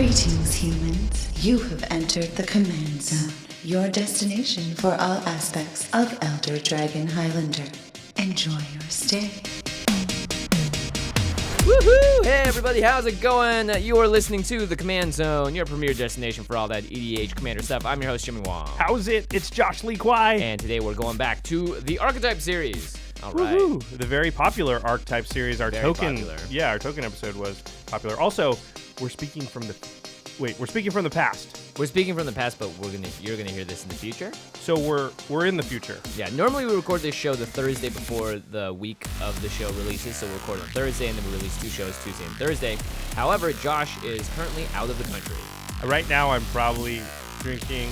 Greetings, humans. You have entered the Command Zone, your destination for all aspects of Elder Dragon Highlander. Enjoy your stay. Woohoo! Hey everybody, how's it going? You are listening to The Command Zone, your premier destination for all that EDH Commander stuff. I'm your host, Jimmy Wong. How's it? It's Josh Lee Kwai. And today we're going back to the Archetype series. All right. Woohoo! The very popular Archetype series. Our Very token, popular. yeah, our token episode was popular. Also, we're speaking from the past. We're speaking from the past, but you're gonna hear this in the future. So we're in the future. Yeah, normally we record this show the Thursday before the week of the show releases, so we record on Thursday and then we release two shows, Tuesday and Thursday. However, Josh is currently out of the country. Right now, I'm probably drinking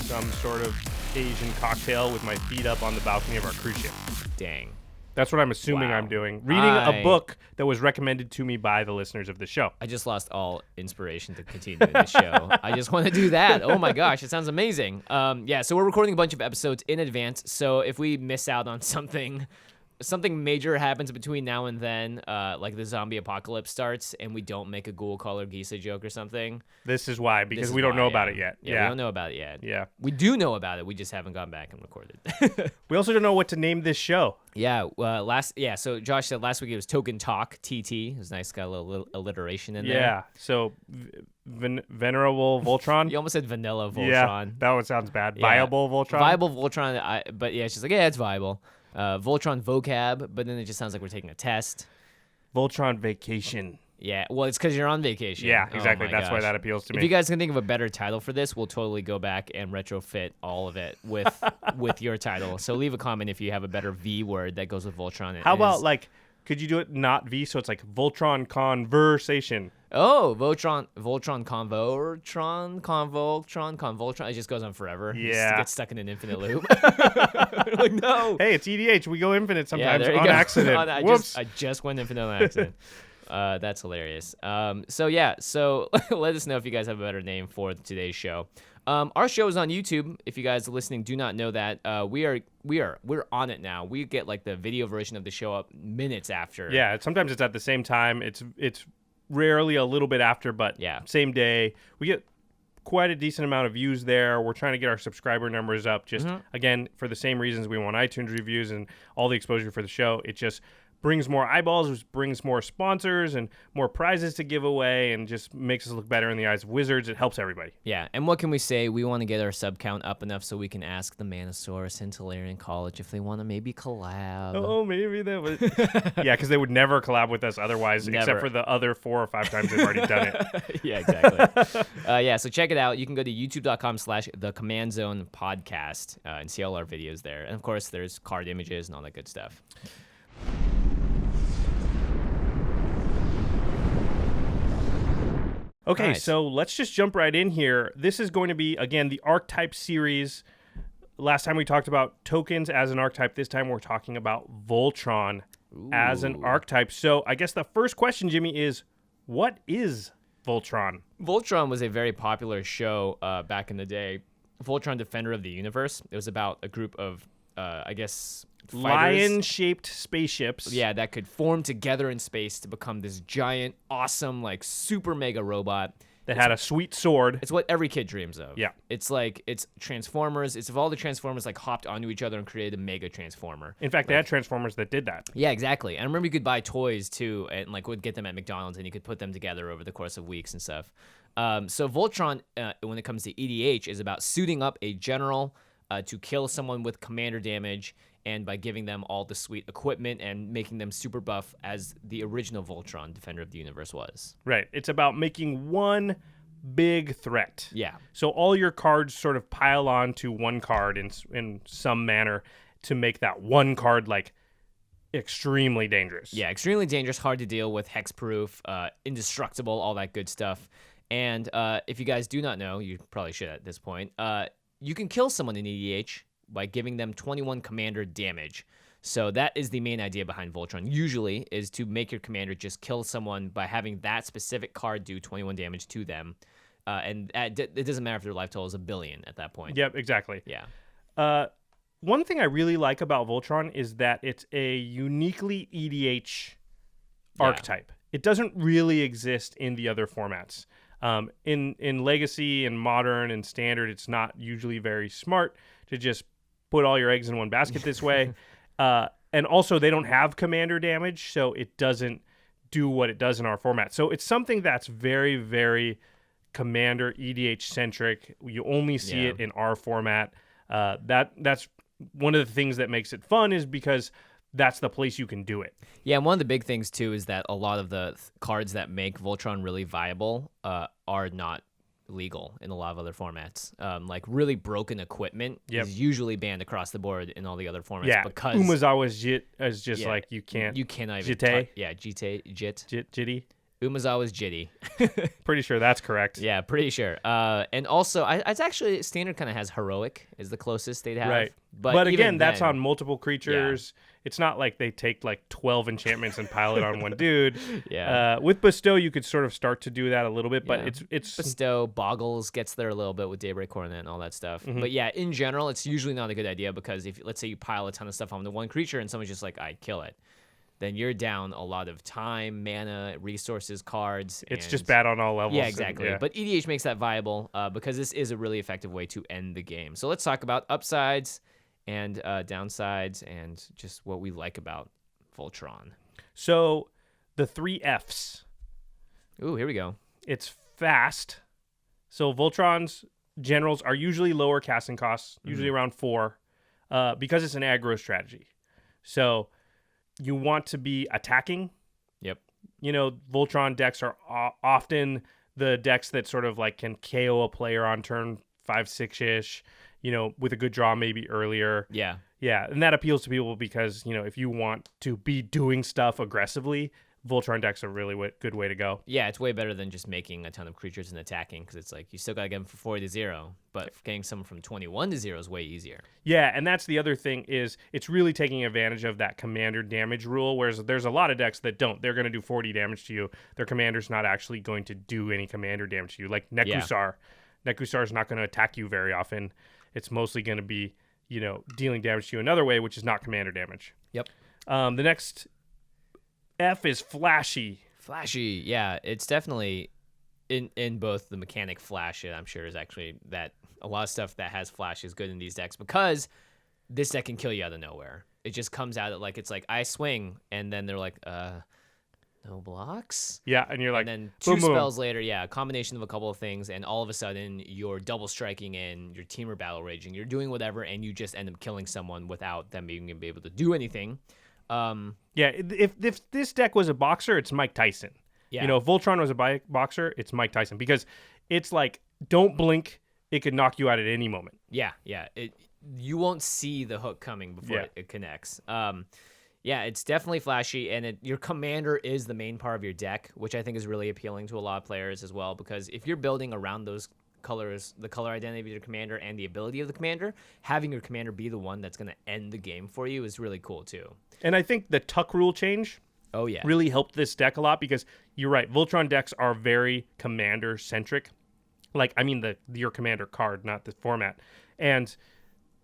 some sort of Asian cocktail with my feet up on the balcony of our cruise ship. Dang. That's what I'm assuming Wow. I'm doing. Reading a book that was recommended to me by the listeners of the show. I just lost all inspiration to continue the show. I just want to do that. Oh my gosh, it sounds amazing. So we're recording a bunch of episodes in advance. So if we miss out on something major happens between now and then, like the zombie apocalypse starts, and we don't make a ghoul caller Gisa joke or something. This is why, because we don't know about it yet. Yeah, we don't know about it yet. Yeah. We do know about it. We just haven't gone back and recorded. We also don't know what to name this show. So Josh said last week it was Token Talk, TT. It was nice, got a little alliteration in there. Yeah, so Venerable Voltron. You almost said Vanilla Voltron. Yeah, that one sounds bad. Yeah. Viable Voltron? Viable Voltron, but yeah, she's like, yeah, it's viable. Voltron vocab, but then it just sounds like we're taking a test. Voltron Vacation. Yeah, well, it's because you're on vacation. Yeah, exactly. Oh my That's why gosh. that appeals to me. If you guys can think of a better title for this, we'll totally go back and retrofit all of it with your title. So leave a comment if you have a better V word that goes with Voltron. How about, could you do it not V, so it's like Voltron Conversation? Oh, Voltron Convoltron. It just goes on forever. Yeah. It gets stuck in an infinite loop. Like, no. Hey, it's EDH. We go infinite sometimes there you on go. accident. Whoops. I just went infinite on accident. That's hilarious. So let us know if you guys have a better name for today's show. Our show is on YouTube. If you guys listening do not know that, we're on it now. We get like the video version of the show up minutes after. Yeah, sometimes it's at the same time. It's rarely a little bit after, but Yeah. same day. We get quite a decent amount of views there. We're trying to get our subscriber numbers up. Just, again, for the same reasons we want iTunes reviews and all the exposure for the show. It just brings more eyeballs, which brings more sponsors and more prizes to give away, and just makes us look better in the eyes of wizards. It helps everybody. Yeah, and what can we say? We want to get our sub count up enough so we can ask the Manosaurus and Tolarian College if they want to maybe collab. Oh, maybe that was... Yeah, because they would never collab with us otherwise, Never. except for the other 4 or 5 times they've already done it. Yeah, exactly. So check it out. You can go to youtube.com/The Command Zone Podcast and see all our videos there. And of course, there's card images and all that good stuff. Okay, Alright. So let's just jump right in here. This is going to be, again, the Archetype series. Last time we talked about tokens as an archetype. This time we're talking about Voltron as an archetype. So I guess the first question, Jimmy, is what is Voltron? Voltron was a very popular show back in the day. Voltron, Defender of the Universe. It was about a group of, fighters. Lion-shaped spaceships. Yeah, that could form together in space to become this giant, awesome, super mega robot. That had a sweet sword. It's what every kid dreams of. Yeah. It's Transformers. It's if all the Transformers hopped onto each other and created a mega Transformer. In fact, they had Transformers that did that. Yeah, exactly. And I remember you could buy toys too, and would get them at McDonald's, and you could put them together over the course of weeks and stuff. So Voltron, when it comes to EDH, is about suiting up a general to kill someone with commander damage, and by giving them all the sweet equipment and making them super buff as the original Voltron, Defender of the Universe, was. Right. It's about making one big threat. Yeah. So all your cards sort of pile on to one card in some manner to make that one card extremely dangerous. Yeah, extremely dangerous, hard to deal with, hexproof, indestructible, all that good stuff. And if you guys do not know, you probably should at this point, you can kill someone in EDH by giving them 21 commander damage. So that is the main idea behind Voltron, usually, is to make your commander just kill someone by having that specific card do 21 damage to them. And it doesn't matter if their life total is 1 billion at that point. Yep, exactly. Yeah. One thing I really like about Voltron is that it's a uniquely EDH archetype. It doesn't really exist in the other formats. In Legacy and Modern and Standard, it's not usually very smart to just put all your eggs in one basket this way. And also, they don't have commander damage, so it doesn't do what it does in our format. So it's something that's very, very commander EDH centric. You only see it in our format. That's one of the things that makes it fun, is because that's the place you can do it. Yeah, and one of the big things too is that a lot of the cards that make Voltron really viable are not legal in a lot of other formats. Like really broken equipment is usually banned across the board in all the other formats. Because Umezawa's Jit is just like you cannot even Jitty. Umezawa's Jitty. Pretty sure that's correct. Yeah, pretty sure. And also, it's actually Standard kind of has Heroic is the closest they'd have. Right. But again, that's on multiple creatures. It's not like they take like 12 enchantments and pile it on one dude. With Bestow, you could sort of start to do that a little bit, but it's Bestow, Boggles gets there a little bit with Daybreak Coronet and all that stuff. But yeah, in general, it's usually not a good idea, because if, let's say, you pile a ton of stuff onto one creature and someone's just like, I kill it, then you're down a lot of time, mana, resources, cards. It's just bad on all levels. Yeah, exactly. But EDH makes that viable because this is a really effective way to end the game. So let's talk about upsides and downsides and just what we like about Voltron. So the 3 Fs. Ooh, here we go. It's fast. So Voltron's generals are usually lower casting costs, usually around 4, because it's an aggro strategy. So you want to be attacking. Yep. Voltron decks are often the decks that sort of like can KO a player on turn 5, 6-ish, with a good draw maybe earlier. Yeah. Yeah, and that appeals to people because, if you want to be doing stuff aggressively, Voltron decks are a really good way to go. Yeah, it's way better than just making a ton of creatures and attacking, because it's like you still got to get them from 40 to 0, but getting someone from 21 to 0 is way easier. Yeah, and that's the other thing, is it's really taking advantage of that commander damage rule, whereas there's a lot of decks that don't. They're going to do 40 damage to you. Their commander's not actually going to do any commander damage to you, like Nekusar. Nekusar is not going to attack you very often. It's mostly going to be, dealing damage to you another way, which is not commander damage. Yep. The next F is flashy. Flashy, yeah. It's definitely in both the mechanic flash, I'm sure, is actually that a lot of stuff that has flash is good in these decks, because this deck can kill you out of nowhere. It just comes out at it's like I swing, and then they're like, no blocks? Yeah, and you're like, and then two spells later, a combination of a couple of things, and all of a sudden you're double striking and your team are battle raging. You're doing whatever, and you just end up killing someone without them being able to do anything. If this deck was a boxer, it's Mike Tyson. Yeah. If Voltron was a boxer, it's Mike Tyson, because it's like, don't blink, it could knock you out at any moment. Yeah. You won't see the hook coming before it connects. It's definitely flashy, and your commander is the main part of your deck, which I think is really appealing to a lot of players as well, because if you're building around those colors, the color identity of your commander and the ability of the commander, having your commander be the one that's going to end the game for you is really cool too. And I think the tuck rule change really helped this deck a lot, because you're right, Voltron decks are very commander centric. Your commander card, not the format. And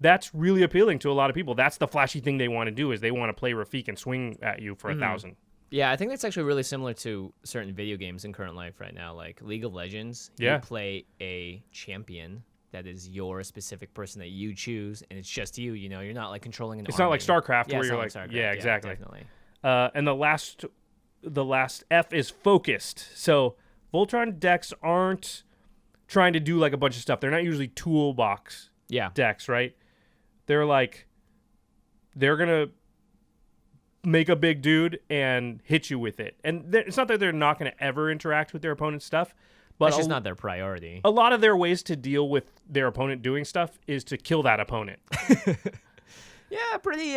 that's really appealing to a lot of people. That's the flashy thing they want to do, is they want to play Rafik and swing at you for 1,000. Yeah, I think that's actually really similar to certain video games in current life right now, like League of Legends. You play a champion that is your specific person that you choose, and it's just you. You're not like controlling an army. It's not like StarCraft where you're like, StarCraft. yeah, exactly. Definitely. And the last F is focused. So Voltron decks aren't trying to do like a bunch of stuff. They're not usually toolbox decks, right? They're gonna make a big dude and hit you with it. And it's not that they're not going to ever interact with their opponent's stuff, but that's just not their priority. A lot of their ways to deal with their opponent doing stuff is to kill that opponent. Yeah, pretty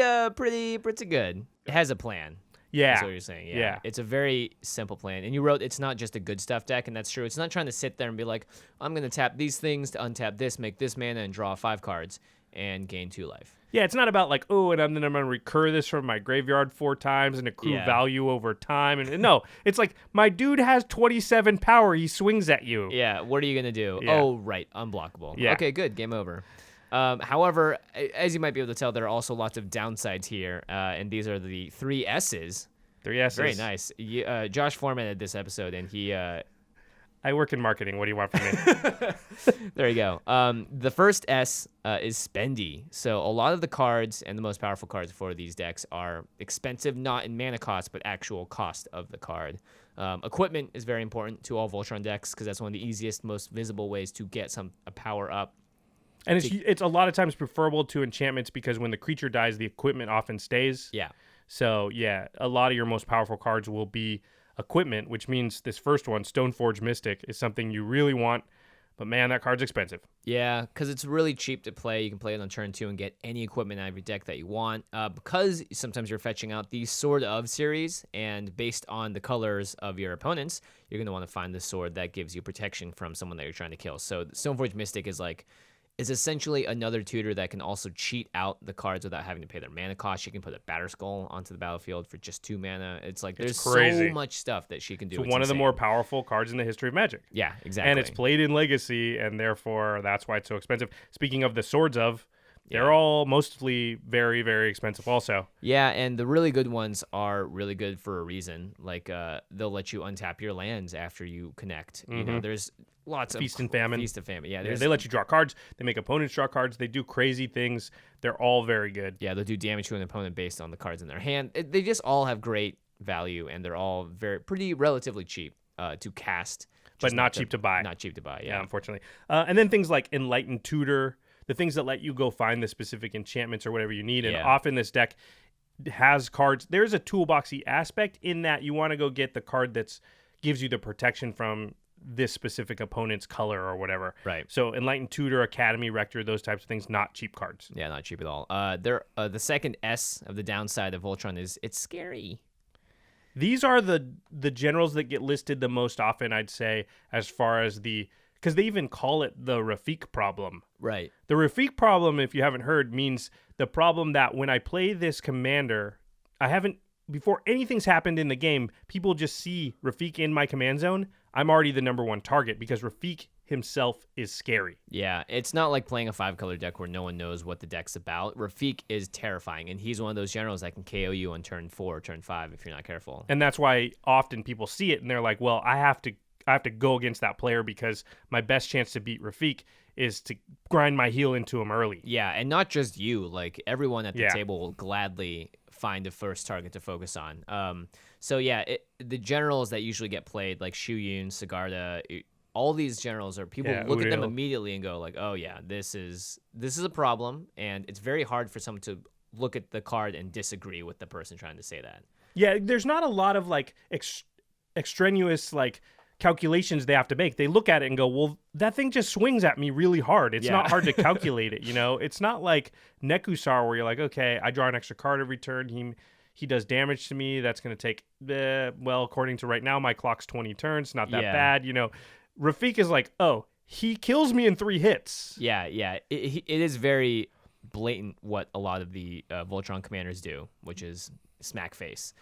good. It has a plan. Yeah. That's what you're saying. Yeah. It's a very simple plan. And you wrote it's not just a good stuff deck, and that's true. It's not trying to sit there and be like, I'm going to tap these things to untap this, make this mana, and draw 5 cards and gain 2 life. Yeah, it's not about like, and I'm going to recur this from my graveyard 4 times and accrue value over time. And no, it's like, my dude has 27 power. He swings at you. Yeah, what are you going to do? Yeah. Oh, right, unblockable. Yeah. Okay, good, game over. However, as you might be able to tell, there are also lots of downsides here, and these are the 3 S's. 3 S's. Very nice. Josh formatted this episode, and he I work in marketing. What do you want from me? There you go. The first S is Spendy. So a lot of the cards and the most powerful cards for these decks are expensive, not in mana cost, but actual cost of the card. Equipment is very important to all Voltron decks because that's one of the easiest, most visible ways to get a power up. And it's a lot of times preferable to enchantments because when the creature dies, the equipment often stays. Yeah. So, yeah, a lot of your most powerful cards will be equipment, which means this first one, Stoneforge Mystic, is something you really want. But, man, that card's expensive. Yeah, because it's really cheap to play. You can play it on turn 2 and get any equipment out of your deck that you want. Because sometimes you're fetching out the Sword of series, and based on the colors of your opponents, you're going to want to find the sword that gives you protection from someone that you're trying to kill. So Stoneforge Mystic is essentially another tutor that can also cheat out the cards without having to pay their mana cost. She can put a Batterskull onto the battlefield for just 2 mana. It's like there's crazy. So much stuff that she can do. It's one of the more powerful cards in the history of Magic. Yeah, exactly. And it's played in Legacy, and therefore that's why it's so expensive. Speaking of the Swords of, they're all mostly very, very expensive also. Yeah, and the really good ones are really good for a reason. Like they'll let you untap your lands after you connect. You know, there's lots of Feast and Famine. Yeah, They let you draw cards. They make opponents draw cards. They do crazy things. They're all very good. Yeah, they'll do damage to an opponent based on the cards in their hand. They just all have great value, and they're all pretty relatively cheap to cast. But not cheap to buy. Not cheap to buy, yeah. Unfortunately. And then things like Enlightened Tutor, the things that let you go find the specific enchantments or whatever you need. And often this deck has cards. There's a toolboxy aspect in that you want to go get the card that gives you the protection from this specific opponent's color or whatever. Right. So Enlightened Tutor, Academy, Rector, those types of things, not cheap cards. Yeah, not cheap at all. The second S of the downside of Voltron is it's scary. These are the generals that get listed the most often, I'd say, as far as because they even call it the Rafik problem. Right. The Rafik problem, if you haven't heard, means the problem that when I play this commander, before anything's happened in the game, people just see Rafik in my command zone. I'm already the number one target because Rafik himself is scary. Yeah, it's not like playing a 5-color deck where no one knows what the deck's about. Rafik is terrifying, and he's one of those generals that can KO you on turn 4 or turn 5 if you're not careful. And that's why often people see it and they're like, well, I have to go against that player because my best chance to beat Rafik is to grind my heel into him early. Yeah, and not just you. Like, everyone at the table will gladly find a first target to focus on. So yeah, the generals that usually get played, like Shu Yun, Sigarda, all these generals are people look at them immediately and go like, oh yeah, this is a problem, and it's very hard for someone to look at the card and disagree with the person trying to say that. Yeah, there's not a lot of like extraneous like calculations they have to make. They look at it and go, well, that thing just swings at me really hard. It's not hard to calculate it, you know? It's not like Nekusar where you're like, okay, I draw an extra card every turn. He does damage to me. That's going to take, well, according to right now, my clock's 20 turns. Not that bad, you know? Rafik is like, oh, he kills me in 3 hits. Yeah. It is very blatant what a lot of the Voltron commanders do, which is smack face.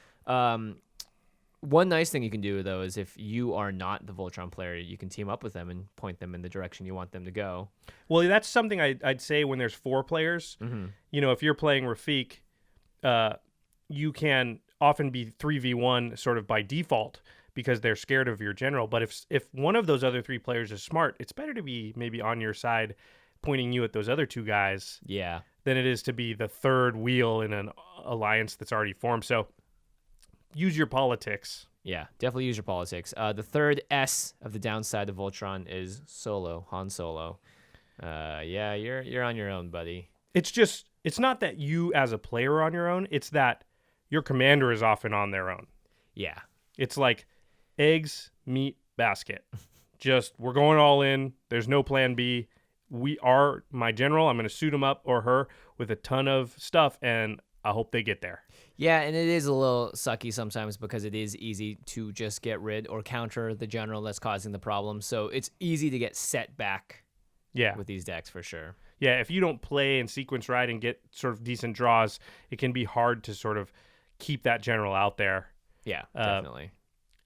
One nice thing you can do, though, is if you are not the Voltron player, you can team up with them and point them in the direction you want them to go. Well, that's something I'd say when there's 4 players. Mm-hmm. You know, if you're playing Rafik, you can often be 3v1 sort of by default because they're scared of your general. But if one of those other 3 players is smart, it's better to be maybe on your side pointing you at those other 2 guys than it is to be the third wheel in an alliance that's already formed. So use your politics. Yeah, definitely use your politics. The third S of the downside of Voltron is Solo, Han Solo. Yeah, you're on your own, buddy. It's not that you as a player are on your own. It's that your commander is often on their own. Yeah. It's like eggs, meat, basket. Just, we're going all in. There's no plan B. We are my general. I'm going to suit him up or her with a ton of stuff, and I hope they get there. Yeah, and it is a little sucky sometimes because it is easy to just get rid or counter the general that's causing the problem. So it's easy to get set back with these decks for sure. Yeah, if you don't play and sequence right and get sort of decent draws, it can be hard to sort of keep that general out there. Yeah, definitely.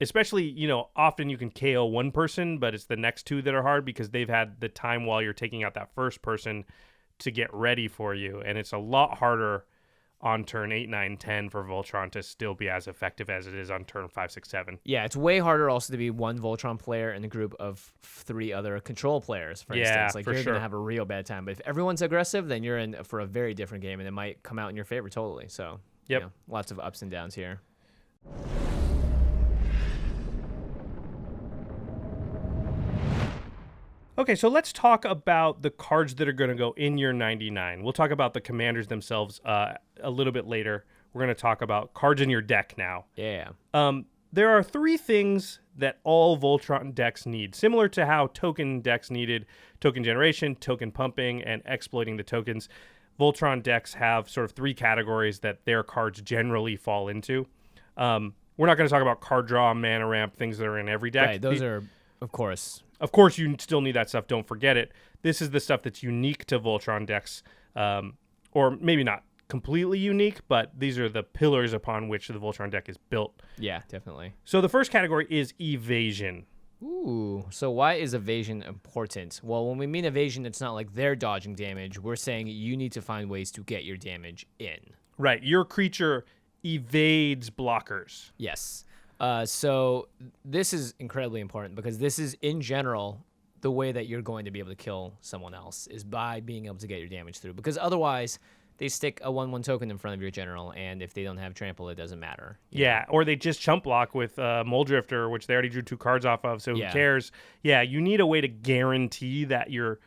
Especially, you know, often you can KO one person, but it's the next 2 that are hard because they've had the time while you're taking out that first person to get ready for you. And it's a lot harder on turn 8, 9, 10 for Voltron to still be as effective as it is on turn 5, 6, 7. Yeah, it's way harder also to be one Voltron player in a group of 3 other control players, for instance. Like, you're going to have a real bad time. But if everyone's aggressive, then you're in for a very different game, and it might come out in your favor totally. So, lots of ups and downs here. Okay, so let's talk about the cards that are going to go in your 99. We'll talk about the commanders themselves a little bit later. We're going to talk about cards in your deck now. Yeah. There are 3 things that all Voltron decks need, similar to how token decks needed token generation, token pumping, and exploiting the tokens. Voltron decks have sort of 3 categories that their cards generally fall into. We're not going to talk about card draw, mana ramp, things that are in every deck. Right, those are, of course. Of course, you still need that stuff. Don't forget it. This is the stuff that's unique to Voltron decks, or maybe not completely unique, but these are the pillars upon which the Voltron deck is built. Yeah, definitely. So the first category is Evasion. Ooh, so why is evasion important? Well, when we mean evasion, it's not like they're dodging damage. We're saying you need to find ways to get your damage in. Right. Your creature evades blockers. Yes. So this is incredibly important because this is, in general, the way that you're going to be able to kill someone else is by being able to get your damage through. Because otherwise, they stick a 1/1 token in front of your general, and if they don't have trample, it doesn't matter. Yeah, or they just chump block with Mole Drifter, which they already drew 2 cards off of, so who cares? Yeah, you need a way to guarantee that your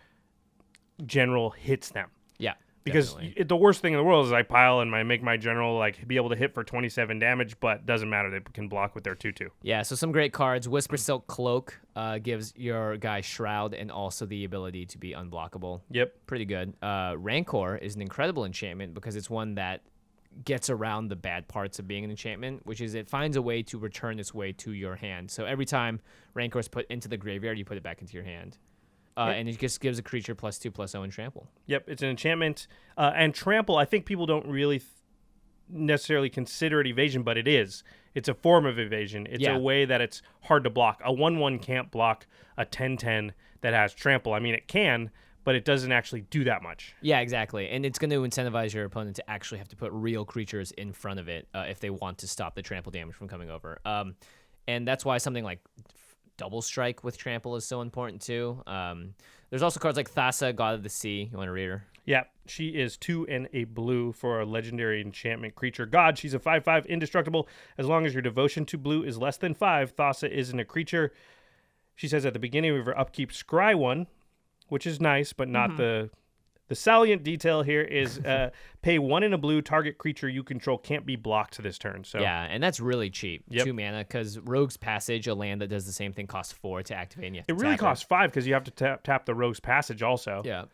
general hits them. Yeah. Because the worst thing in the world is I pile and I make my general like be able to hit for 27 damage, but doesn't matter. They can block with their 2/2. Yeah, so some great cards. Whisper Silk Cloak gives your guy Shroud and also the ability to be unblockable. Yep. Pretty good. Rancor is an incredible enchantment because it's one that gets around the bad parts of being an enchantment, which is it finds a way to return its way to your hand. So every time Rancor is put into the graveyard, you put it back into your hand. And it just gives a creature +2/+0 and trample. Yep, it's an enchantment. And trample, I think people don't really necessarily consider it evasion, but it is. It's a form of evasion. It's a way that it's hard to block. A 1/1 can't block a 10/10 that has trample. I mean, it can, but it doesn't actually do that much. Yeah, exactly. And it's going to incentivize your opponent to actually have to put real creatures in front of it if they want to stop the trample damage from coming over. And that's why something like Double Strike with trample is so important too. There's also cards like Thassa, God of the Sea. You want to read her? Yeah, she is 2 and a blue for a legendary enchantment creature god. She's a 5/5 indestructible. As long as your devotion to blue is less than 5, Thassa isn't a creature. She says at the beginning of her upkeep, scry 1, which is nice, but not the salient detail here is pay 1 in a blue, target creature you control can't be blocked this turn. So yeah, and that's really cheap. 2 mana, because Rogue's Passage, a land that does the same thing, costs 4 to activate. And you have to it really tap costs 5 because you have to tap the Rogue's Passage also. Yeah.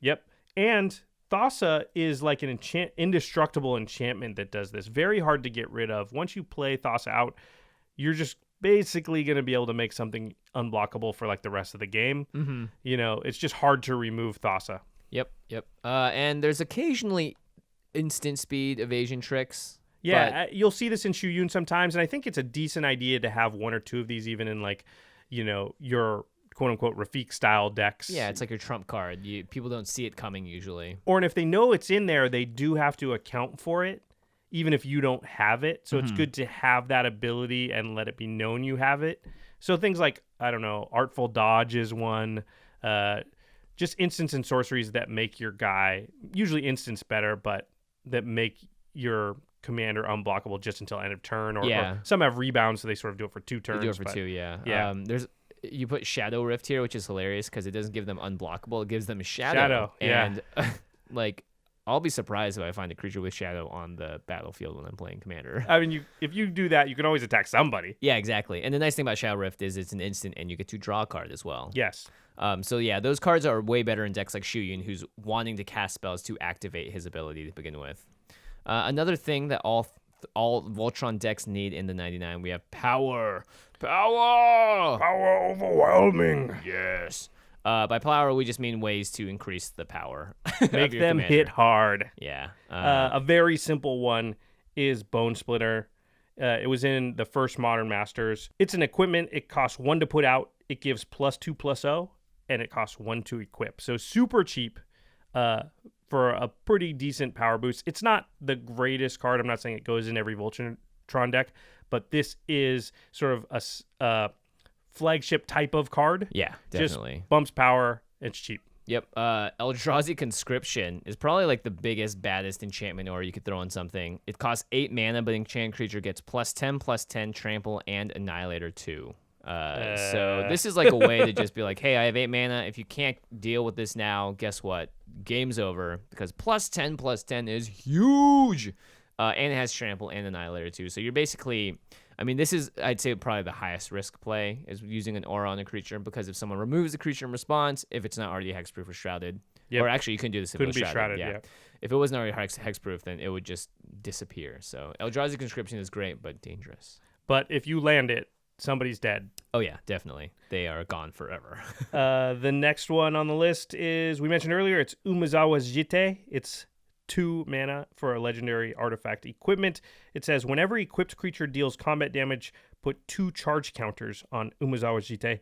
Yep. And Thassa is like an indestructible enchantment that does this. Very hard to get rid of. Once you play Thassa out, you're just basically going to be able to make something unblockable for like the rest of the game. Mm-hmm. You know, it's just hard to remove Thassa. Yep. And there's occasionally instant speed evasion tricks. Yeah, you'll see this in Shuyun sometimes, and I think it's a decent idea to have 1 or 2 of these even in like, you know, your quote-unquote Rafik style decks. Yeah, it's like your trump card. People don't see it coming usually. Or if they know it's in there, they do have to account for it, even if you don't have it. So it's good to have that ability and let it be known you have it. So things like, I don't know, Artful Dodge is one. Just instants and sorceries that make your guy, usually instants better, but that make your commander unblockable just until end of turn. Or some have rebounds, so they sort of do it for 2 turns. They do it for 2, yeah. You put Shadow Rift here, which is hilarious because it doesn't give them unblockable. It gives them Shadow. And like, I'll be surprised if I find a creature with Shadow on the battlefield when I'm playing Commander. I mean, if you do that, you can always attack somebody. Yeah, exactly. And the nice thing about Shadow Rift is it's an instant and you get to draw a card as well. Yes. So yeah, those cards are way better in decks like Shuyun, who's wanting to cast spells to activate his ability to begin with. Another thing that all Voltron decks need in the 99, we have power. Power overwhelming. Yes. By power, we just mean ways to increase the power. Make them hit hard. Yeah. A very simple one is Bone Splitter. It was in the first Modern Masters. It's an equipment. It costs 1 to put out. It gives +2/+0, and it costs 1 to equip. So super cheap for a pretty decent power boost. It's not the greatest card. I'm not saying it goes in every Voltron deck, but this is sort of a flagship type of card. Yeah, definitely. Just bumps power. It's cheap. Yep. Eldrazi Conscription is probably like the biggest, baddest enchantment or you could throw on something. It costs 8 mana, but enchanted creature gets +10/+10, trample, and Annihilator 2. So this is like a way to just be like, hey, I have 8 mana. If you can't deal with this now, guess what? Game's over, because +10/+10 is huge. And it has trample and Annihilator 2. So you're basically, I mean, this is, I'd say, probably the highest risk play is using an aura on a creature, because if someone removes the creature in response, if it's not already hexproof or shrouded, or actually you couldn't do this if it was shrouded. Yeah. If it wasn't already hexproof, then it would just disappear. So Eldrazi Conscription is great, but dangerous. But if you land it, somebody's dead. Oh, yeah, definitely. They are gone forever. The next one on the list is, we mentioned earlier, it's Umezawa's Jite. It's 2 mana for a legendary artifact equipment. It says, whenever equipped creature deals combat damage, put 2 charge counters on Umezawa's Jite.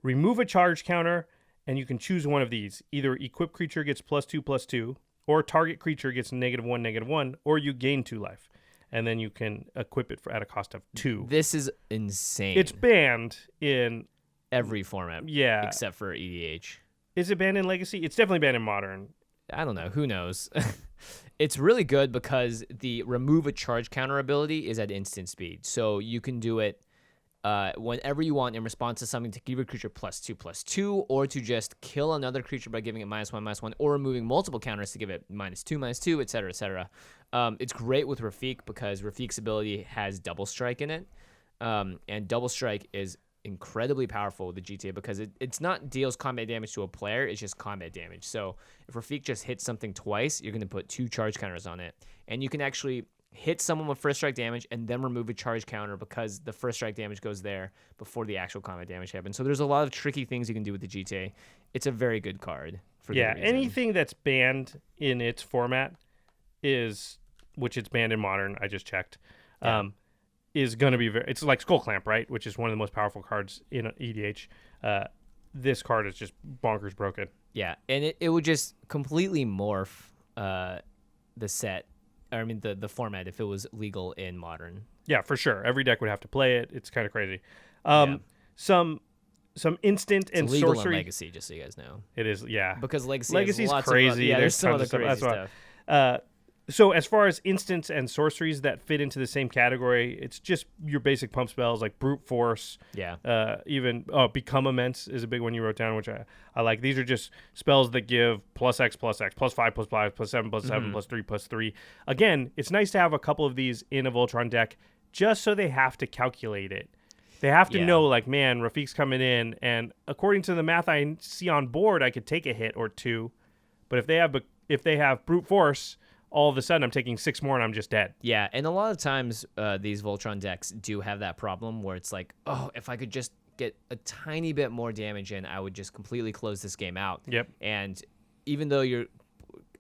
Remove a charge counter, and you can choose one of these. Either equipped creature gets +2/+2, or target creature gets -1/-1, or you gain 2 life. And then you can equip it at a cost of 2. This is insane. It's banned in every format, except for EDH. Is it banned in Legacy? It's definitely banned in Modern. I don't know. Who knows? It's really good because the remove a charge counter ability is at instant speed. So you can do it whenever you want in response to something to give your creature +2/+2, or to just kill another creature by giving it -1/-1, or removing multiple counters to give it -2/-2, etc., etc. It's great with Rafiq because Rafiq's ability has double strike in it. And double strike is incredibly powerful with the GTA because it's not deals combat damage to a player, it's just combat damage. So if Rafiq just hits something twice, you're going to put 2 charge counters on it. And you can actually hit someone with first strike damage and then remove a charge counter because the first strike damage goes there before the actual combat damage happens. So there's a lot of tricky things you can do with the GTA. It's a very good card. For that reason. Anything that's banned in its format which it's banned in Modern, I just checked, is going to be it's like Skull Clamp, right? Which is one of the most powerful cards in EDH. This card is just bonkers broken. Yeah, and it would just completely morph the set. I mean, the format if it was legal in Modern. Yeah, for sure. Every deck would have to play it. It's kind of crazy. Some instant it's and legal sorcery. In Legacy, just so you guys know. It is, yeah. Because Legacy's has lots crazy. Of, there's some other crazy stuff. So as far as instants and sorceries that fit into the same category, it's just your basic pump spells like Brute Force. Yeah. Even Become Immense is a big one you wrote down, which I like. These are just spells that give +X, +X, +5, +5, +7, +7, +3, +3. Again, it's nice to have a couple of these in a Voltron deck just so they have to calculate it. They have to know, like, man, Rafiq's coming in, and according to the math I see on board, I could take a hit or 2. But if they have Brute Force, all of a sudden I'm taking 6 more and I'm just dead. Yeah, and a lot of times these Voltron decks do have that problem where it's like, oh, if I could just get a tiny bit more damage in, I would just completely close this game out. Yep. And even though you're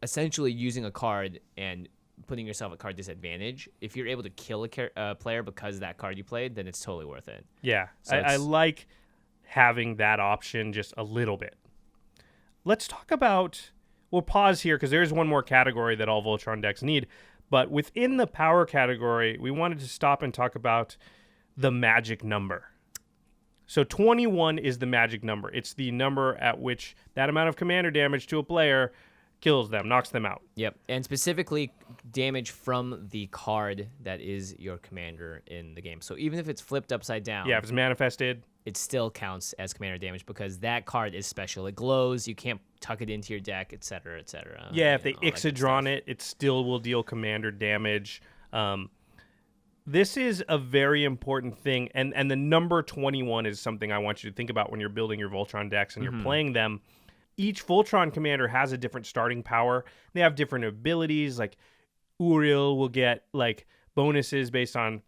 essentially using a card and putting yourself at card disadvantage, if you're able to kill a player because of that card you played, then it's totally worth it. Yeah, so I like having that option just a little bit. Let's talk about... We'll pause here because there is one more category that all Voltron decks need. But within the power category, we wanted to stop and talk about the magic number. So 21 is the magic number. It's the number at which that amount of commander damage to a player kills them, knocks them out. Yep, and specifically damage from the card that is your commander in the game. So even if it's flipped upside down... Yeah, if it's manifested... It still counts as commander damage because that card is special. It glows. You can't tuck it into your deck, etc., etc. Yeah, if they Ixodron it, it still will deal commander damage. This is a very important thing, and the number 21 is something I want you to think about when you're building your Voltron decks and you're playing them. Each Voltron commander has a different starting power. They have different abilities, like Uriel will get like bonuses based on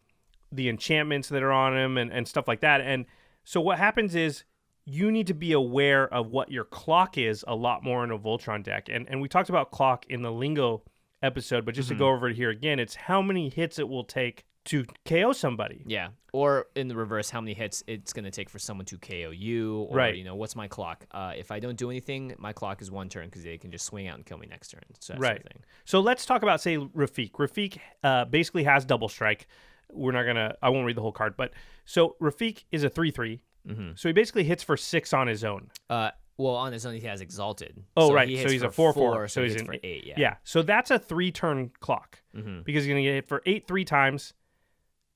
the enchantments that are on him and stuff like that. And so what happens is you need to be aware of what your clock is a lot more in a Voltron deck. And we talked about clock in the Lingo episode, but just to go over it here again, it's how many hits it will take to KO somebody. Yeah. Or in the reverse, how many hits it's going to take for someone to KO you. Or, Right. what's my clock? If I don't do anything, my clock is 1 turn because they can just swing out and kill me next turn. So that sort of thing. So let's talk about, say, Rafik. Rafik basically has double strike. I won't read the whole card, but so Rafik is a 3/3. So he basically hits for 6 on his own. Well, on his own, he has Exalted. Oh, so right. He So hits he's for a 4/4. So he's hits an for 8, yeah. Yeah. So that's a 3-turn clock because he's going to get hit for 8 3 times.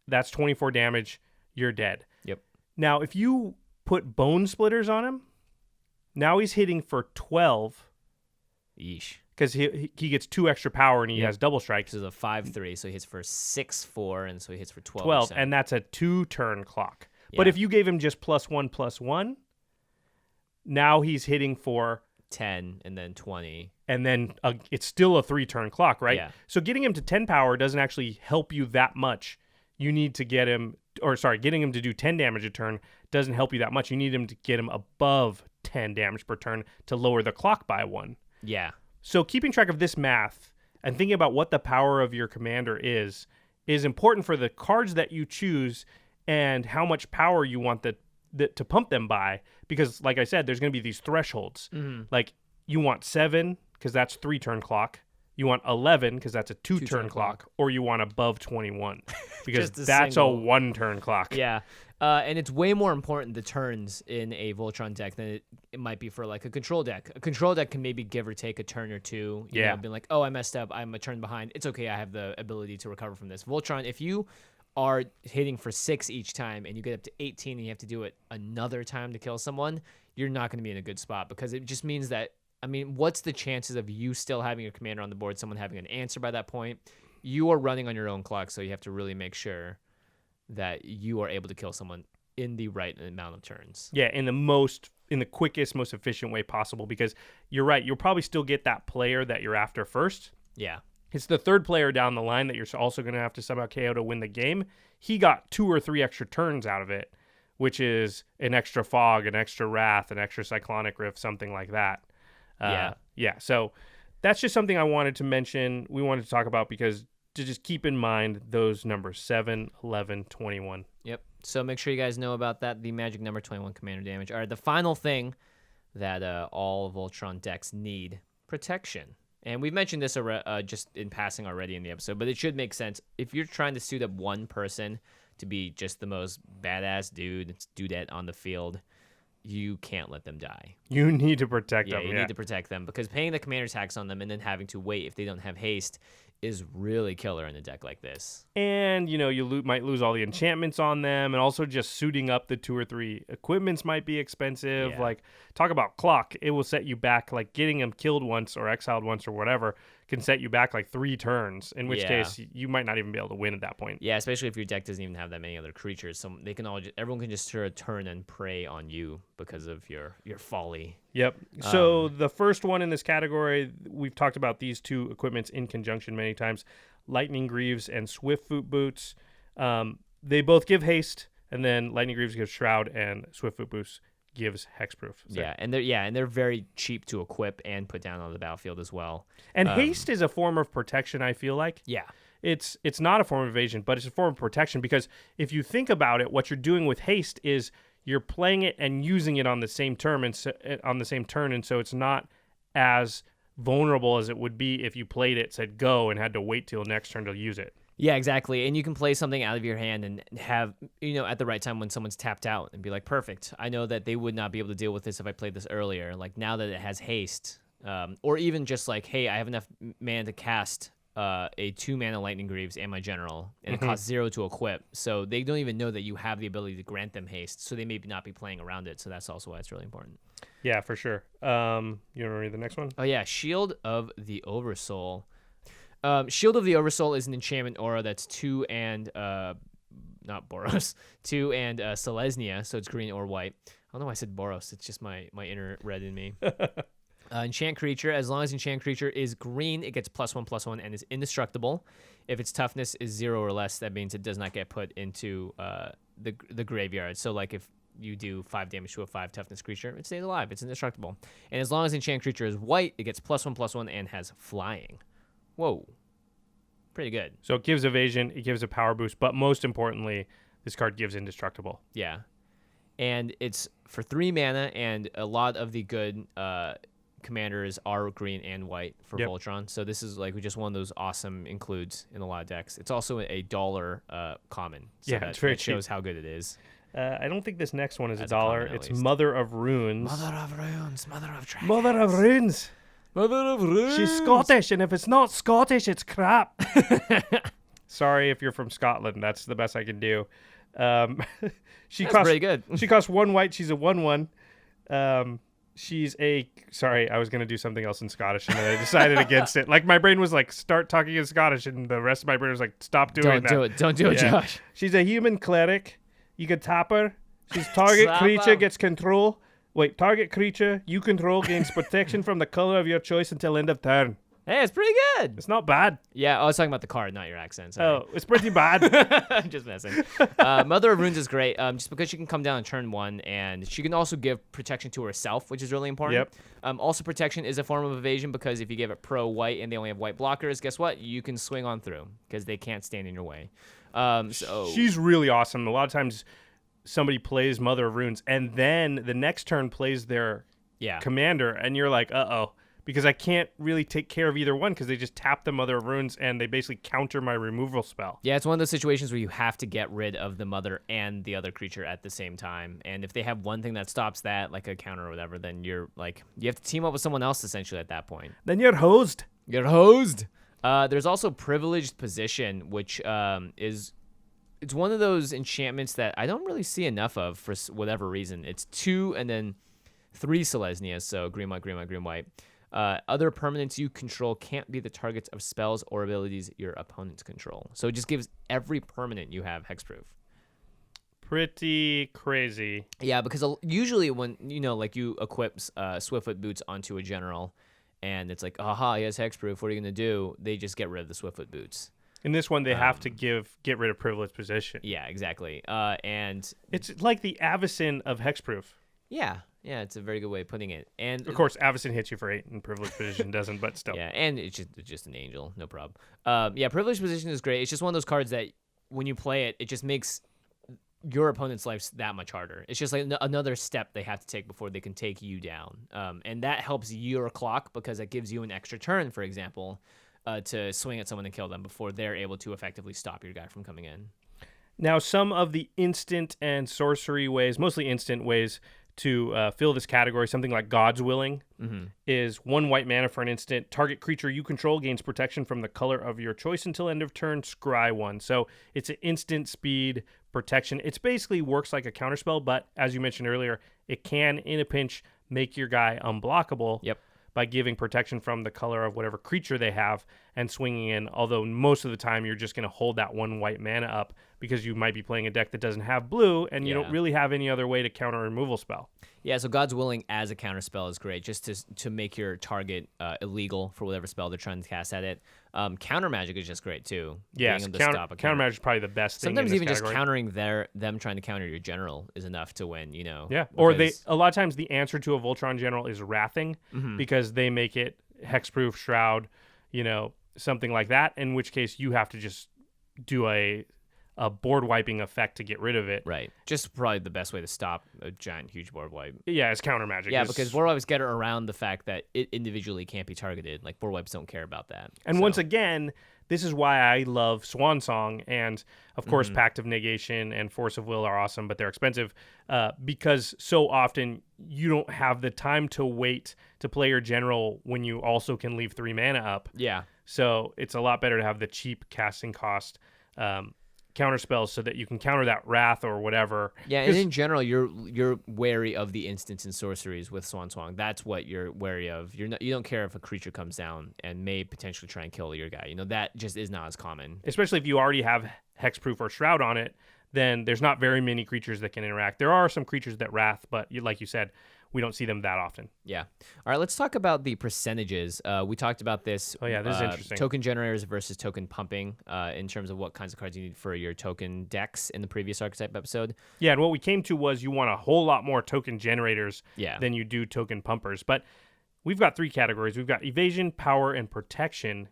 That's 24 damage. You're dead. Yep. Now, if you put Bone Splitters on him, now he's hitting for 12 Yeesh. because he gets 2 extra power and he has double strike. This is a 5/3, so he hits for 6/4, and so he hits for 12. 12, and that's a 2-turn clock. But Yeah. if you gave him just +1/+1, now he's hitting for 10 and then 20. and then it's still a 3-turn clock, right? Yeah. So getting him to 10 power doesn't actually help you that much. You need to get him, getting him to do 10 damage a turn doesn't help you that much. You need him to get him above 10 damage per turn to lower the clock by 1. Yeah. So keeping track of this math and thinking about what the power of your commander is important for the cards that you choose and how much power you want to pump them by. Because, like I said, there's going to be these thresholds. Like, you want 7 because that's 3-turn clock. You want 11 because that's a 2-turn clock. Or you want above 21 because Just a that's single. a 1-turn clock. Yeah. And it's way more important, the turns in a Voltron deck, than it might be for like a control deck. A control deck can maybe give or take a turn or two. You know, being like, oh, I messed up. I'm a turn behind. It's okay. I have the ability to recover from this. Voltron, if you are hitting for 6 each time and you get up to 18 and you have to do it another time to kill someone, you're not going to be in a good spot because it just means that, what's the chances of you still having your commander on the board, someone having an answer by that point? You are running on your own clock, so you have to really make sure that you are able to kill someone in the right amount of turns. Yeah, in the quickest, most efficient way possible, because you're right, you'll probably still get that player that you're after first. Yeah. It's the third player down the line that you're also going to have to somehow KO to win the game. He got 2 or 3 extra turns out of it, which is an extra Fog, an extra Wrath, an extra Cyclonic Rift, something like that. Yeah. So that's just something I wanted to mention. We wanted to talk about because to just keep in mind those numbers, 7, 11, 21. Yep. So make sure you guys know about that. The magic number 21 commander damage. All right. The final thing that all Voltron decks need: protection. And we've mentioned this just in passing already in the episode, but it should make sense. If you're trying to suit up one person to be just the most badass dudette on the field, you can't let them die. You need to protect them. You need to protect them because paying the commander tax on them and then having to wait if they don't have haste is really killer in a deck like this. And, you might lose all the enchantments on them, and also just suiting up the 2 or 3 equipments might be expensive. Yeah. Like, talk about clock. It will set you back, like, getting them killed once or exiled once or whatever can set you back, like, 3 turns, in which case you might not even be able to win at that point. Yeah, especially if your deck doesn't even have that many other creatures. So they can everyone can just sort of turn and prey on you because of your folly. Yep. So the first one in this category, we've talked about these 2 equipments in conjunction many times: Lightning Greaves and Swift Foot Boots. They both give haste, and then Lightning Greaves gives Shroud, and Swift Foot Boots gives hexproof. So. Yeah, and they're very cheap to equip and put down on the battlefield as well. And haste is a form of protection, I feel like. Yeah. It's not a form of evasion, but it's a form of protection, because if you think about it, what you're doing with haste is you're playing it and using it on the same turn, and so it's not as vulnerable as it would be if you played it, said go, and had to wait till next turn to use it. Yeah, exactly. And you can play something out of your hand and have, at the right time when someone's tapped out and be like, perfect. I know that they would not be able to deal with this if I played this earlier. Like, now that it has haste, or even just like, hey, I have enough mana to cast a 2-mana Lightning Greaves and my General, and it costs 0 to equip. So they don't even know that you have the ability to grant them haste, so they may not be playing around it. So that's also why it's really important. Yeah, for sure. You want to read the next one? Oh, yeah. Shield of the Oversoul. Shield of the Oversoul is an enchantment aura that's 2 and not Boros, 2 and Selesnya, so it's green or white. I don't know why I said Boros. It's just my inner red in me. Enchant creature. As long as enchant creature is green, it gets +1/+1 and is indestructible. If its toughness is 0 or less, that means it does not get put into the graveyard. So like if you do 5 damage to a 5 toughness creature, it stays alive. It's indestructible. And as long as enchant creature is white, it gets +1/+1 and has flying. Whoa. pretty good. So it gives evasion, it gives a power boost, but most importantly, this card gives indestructible. Yeah. And it's for 3 mana, and a lot of the good commanders are green and white for Voltron. So this is like just one of those awesome includes in a lot of decks. It's also a $1 common. So that shows how good it is. I don't think this next one is $1. It's Mother of Runes. Mother of Runes, Mother of Dragons. Mother of Runes. Mother of Runes. She's Scottish, and if it's not Scottish, it's crap. Sorry if you're from Scotland. That's the best I can do. That's pretty good. She costs 1 white. She's a 1/1. She's a... Sorry, I was going to do something else in Scottish, and then I decided against it. Like, my brain was like, start talking in Scottish, and the rest of my brain was like, stop doing that. Don't do it, Josh. She's a human cleric. You can tap her. She's target creature gets control. Wait, target creature you control gains protection from the color of your choice until end of turn. Hey, it's pretty good. It's not bad. Yeah, I was talking about the card, not your accent. Sorry. Oh, it's pretty bad. I'm just messing. Mother of Runes is great just because she can come down on turn 1, and she can also give protection to herself, which is really important. Yep. Also, protection is a form of evasion because if you give it pro white and they only have white blockers, guess what? You can swing on through because they can't stand in your way. So she's really awesome. A lot of times somebody plays Mother of Runes, and then the next turn plays their commander, and you're like, uh-oh. Because I can't really take care of either one because they just tap the Mother of Runes and they basically counter my removal spell. Yeah, it's one of those situations where you have to get rid of the mother and the other creature at the same time. And if they have one thing that stops that, like a counter or whatever, then you're like, you have to team up with someone else essentially at that point. Then you're hosed. You're hosed. There's also Privileged Position, which it's one of those enchantments that I don't really see enough of for whatever reason. It's 2 and then 3 Selesnias, so green, white, green, white, green, white. Other permanents you control can't be the targets of spells or abilities your opponents control. So it just gives every permanent you have hexproof. Pretty crazy. Yeah, because usually when, like you equip Swiftfoot Boots onto a general, and it's like, aha, he has hexproof, what are you going to do? They just get rid of the Swiftfoot Boots. In this one, they have to get rid of Privileged Position. Yeah, exactly. And it's like the Evasion of hexproof. Yeah, it's a very good way of putting it. And of course, Evasion hits you for 8, and Privileged Position doesn't, but still. Yeah, and it's just an angel, no problem. Privileged Position is great. It's just one of those cards that when you play it, it just makes your opponent's life that much harder. It's just like another step they have to take before they can take you down. And that helps your clock because it gives you an extra turn, for example, to swing at someone and kill them before they're able to effectively stop your guy from coming in. Now, some of the instant and sorcery ways, mostly instant ways, to fill this category, something like God's Willing, is 1 white mana for an instant. Target creature you control gains protection from the color of your choice until end of turn, scry 1. So it's an instant speed protection. It basically works like a counterspell, but as you mentioned earlier, it can, in a pinch, make your guy unblockable by giving protection from the color of whatever creature they have and swinging in, although most of the time you're just going to hold that 1 white mana up because you might be playing a deck that doesn't have blue and you don't really have any other way to counter a removal spell. Yeah, so God's Willing as a counterspell is great, just to make your target illegal for whatever spell they're trying to cast at it. Counter Magic is just great, too. Yeah, counter Magic is probably the best thing Sometimes in this even category. just countering them trying to counter your general is enough to win, Yeah, or a lot of times the answer to a Voltron general is Wrathing because they make it hexproof, shroud, something like that, in which case you have to just do a board wiping effect to get rid of it. Right. Just probably the best way to stop a giant, huge board wipe. Yeah, it's counter magic. Yeah, because board wipes get around the fact that it individually can't be targeted. Like, board wipes don't care about that. And once again, this is why I love Swan Song. And, of course, Pact of Negation and Force of Will are awesome, but they're expensive because so often you don't have the time to wait to play your general when you also can leave 3 mana up. Yeah. So it's a lot better to have the cheap casting cost counter spells so that you can counter that wrath or whatever. Yeah, and in general, you're wary of the instants and sorceries with Swan Song. That's what you're wary of. You don't care if a creature comes down and may potentially try and kill your guy. That just is not as common. Especially if you already have hexproof or shroud on it, then there's not very many creatures that can interact. There are some creatures that wrath, but like you said, we don't see them that often. Yeah. All right, let's talk about the percentages. We talked about this. Oh, yeah, this is interesting. Token generators versus token pumping in terms of what kinds of cards you need for your token decks in the previous Archetype episode. Yeah, and what we came to was you want a whole lot more token generators than you do token pumpers. But we've got 3 categories. We've got evasion, power, and protection.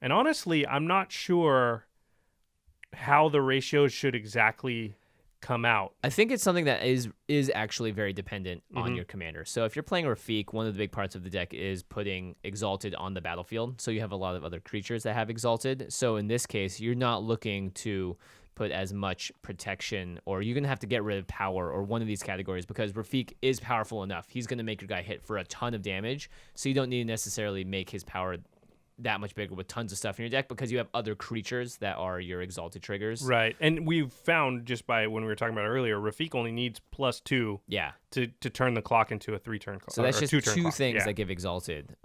And honestly, I'm not sure how the ratios should exactly come out. I think it's something that is actually very dependent on your commander. So if you're playing Rafik, one of the big parts of the deck is putting Exalted on the battlefield. So you have a lot of other creatures that have Exalted. So in this case, you're not looking to put as much protection, or you're going to have to get rid of power or one of these categories, because Rafik is powerful enough. He's going to make your guy hit for a ton of damage. So you don't need to necessarily make his power that much bigger with tons of stuff in your deck, because you have other creatures that are your Exalted triggers. Right. And we've found, just by when we were talking about it earlier, Rafik only needs +2 to turn the clock into a 3-turn clock. So that's just two things that give Exalted.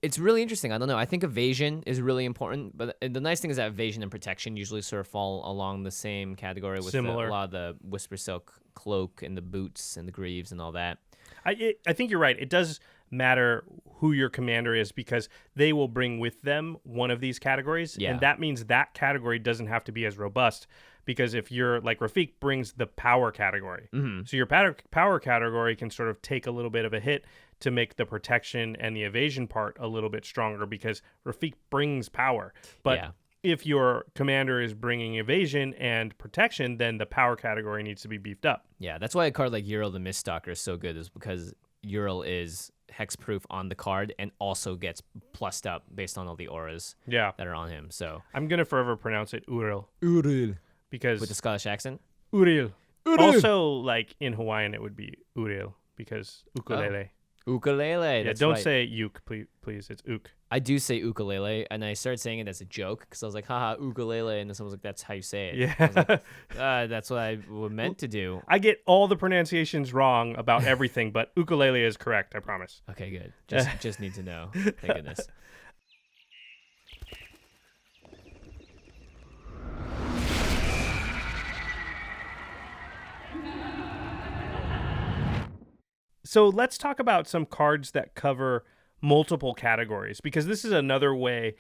It's really interesting. I don't know. I think Evasion is really important, but the nice thing is that Evasion and Protection usually sort of fall along the same category with a lot of the Whisper Silk cloak and the boots and the greaves and all that. I think you're right. It does matter who your commander is, because they will bring with them one of these categories, and that means that category doesn't have to be as robust, because if you're like Rafik brings the power category, so your power category can sort of take a little bit of a hit to make the protection and the evasion part a little bit stronger, because Rafik brings power. But if your commander is bringing evasion and protection, then the power category needs to be beefed up. Yeah, that's why a card like Ural the Miststalker is so good, is because Ural is hexproof on the card and also gets plussed up based on all the auras that are on him. So I'm going to forever pronounce it Ural. Because with the Scottish accent? Uril. Also, like in Hawaiian, it would be Uril, because ukulele. Ukulele. Yeah, don't say uke, please. It's uk. I do say ukulele, and I started saying it as a joke, because I was like, haha, ukulele, and then someone was like, that's how you say it. Yeah. I was like, that's what I was meant to do. I get all the pronunciations wrong about everything, but ukulele is correct, I promise. Okay, good. Just need to know. Thank goodness. So let's talk about some cards that cover multiple categories, because this is another way,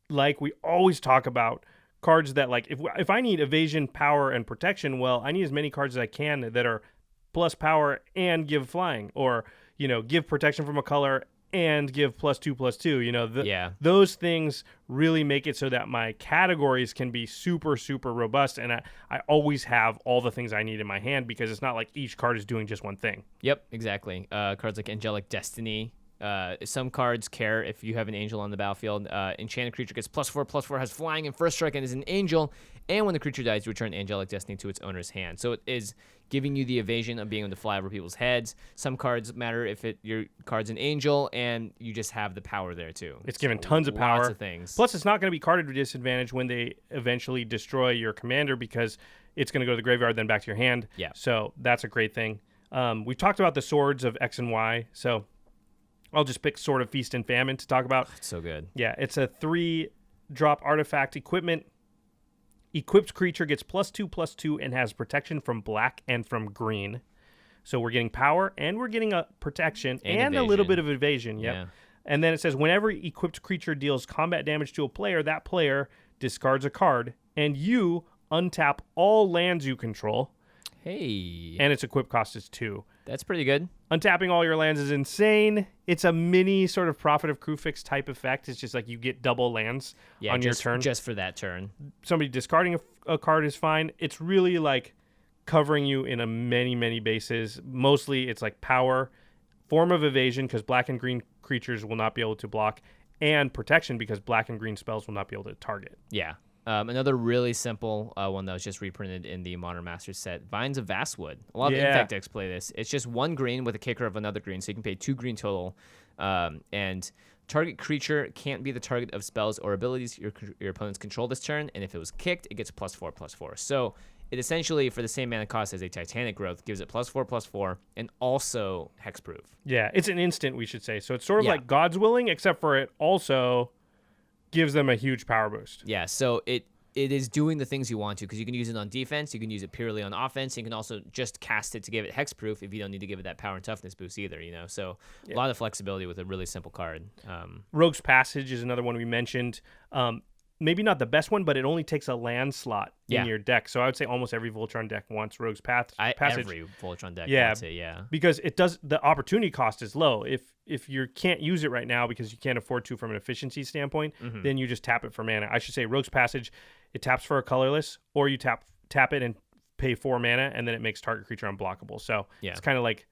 like we always talk about, cards that, like, if I need evasion, power, and protection, well, I need as many cards as I can that are plus power and give flying, or, give protection from a color and give +2/+2. Those things really make it so that my categories can be super, super robust, and I always have all the things I need in my hand, because it's not like each card is doing just one thing. Yep, exactly. Cards like Angelic Destiny. Some cards care if you have an angel on the battlefield. Enchanted creature gets +4/+4, has flying and first strike, and is an angel. And when the creature dies, you return Angelic Destiny to its owner's hand. So it is giving you the evasion of being able to fly over people's heads. Some cards matter if your card's an angel, and you just have the power there too. It's given tons of power. Lots of things. Plus, it's not going to be carded to disadvantage when they eventually destroy your commander, because it's going to go to the graveyard, then back to your hand. Yeah. So that's a great thing. We've talked about the swords of X and Y, so I'll just pick Sword of Feast and Famine to talk about. It's so good. Yeah, it's a 3-drop artifact equipment. Equipped creature gets +2/+2 and has protection from black and from green. So we're getting power, and we're getting a protection and a little bit of evasion. Yep. Yeah. And then it says, whenever equipped creature deals combat damage to a player, that player discards a card, and you untap all lands you control. Hey. And its equip cost is 2. That's pretty good. Untapping all your lands is insane. It's a mini sort of Prophet of Krufix type effect. It's just like you get double lands on your turn. Just for that turn. Somebody discarding a card is fine. It's really like covering you in a many bases. Mostly it's like power, form of evasion, because black and green creatures will not be able to block, and protection, because black and green spells will not be able to target. Yeah. Another really simple one that was just reprinted in the Modern Masters set, Vines of Vastwood. A lot of Infect decks play this. It's just 1 green with a kicker of another green, so you can pay 2 green total. And target creature can't be the target of spells or abilities your opponents control this turn, and if it was kicked, it gets +4/+4. So it essentially, for the same mana cost as a Titanic Growth, gives it +4/+4 and also hexproof. Yeah, it's an instant, we should say. So it's sort of like God's Willing, except for it also gives them a huge power boost. Yeah, so it is doing the things you want to, because you can use it on defense, you can use it purely on offense, you can also just cast it to give it hexproof if you don't need to give it that power and toughness boost either, So a lot of flexibility with a really simple card. Rogue's Passage is another one we mentioned. maybe not the best one, but it only takes a land slot Yeah. in your deck. So I would say almost every Voltron deck wants Rogue's Passage. Every Voltron deck Yeah. wants it, yeah. Because it does, the opportunity cost is low. If you can't use it right now because you can't afford to from an efficiency standpoint, then you just tap it for mana. I should say Rogue's Passage, it taps for a colorless, or you tap it and pay 4 mana, and then it makes target creature unblockable. So it's kind of like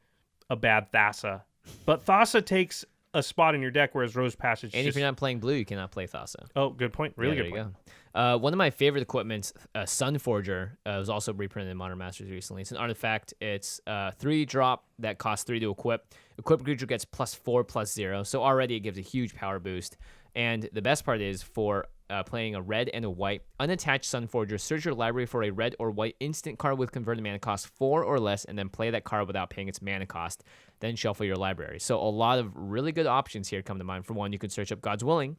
a bad Thassa. But Thassa takes a spot in your deck, whereas Rogue's Passage And if you're not playing blue, you cannot play Thassa. Oh, good point. Really good point. Go. One of my favorite equipments, Sunforger, was also reprinted in Modern Masters recently. It's an artifact. It's 3-drop that costs 3 to equip. Equipped creature gets +4/+0, so already it gives a huge power boost. And the best part is for playing a red and a white unattached Sunforger, search your library for a red or white instant card with converted mana cost 4 or less, and then play that card without paying its mana cost. Then shuffle your library. So a lot of really good options here come to mind. For one, you can search up God's Willing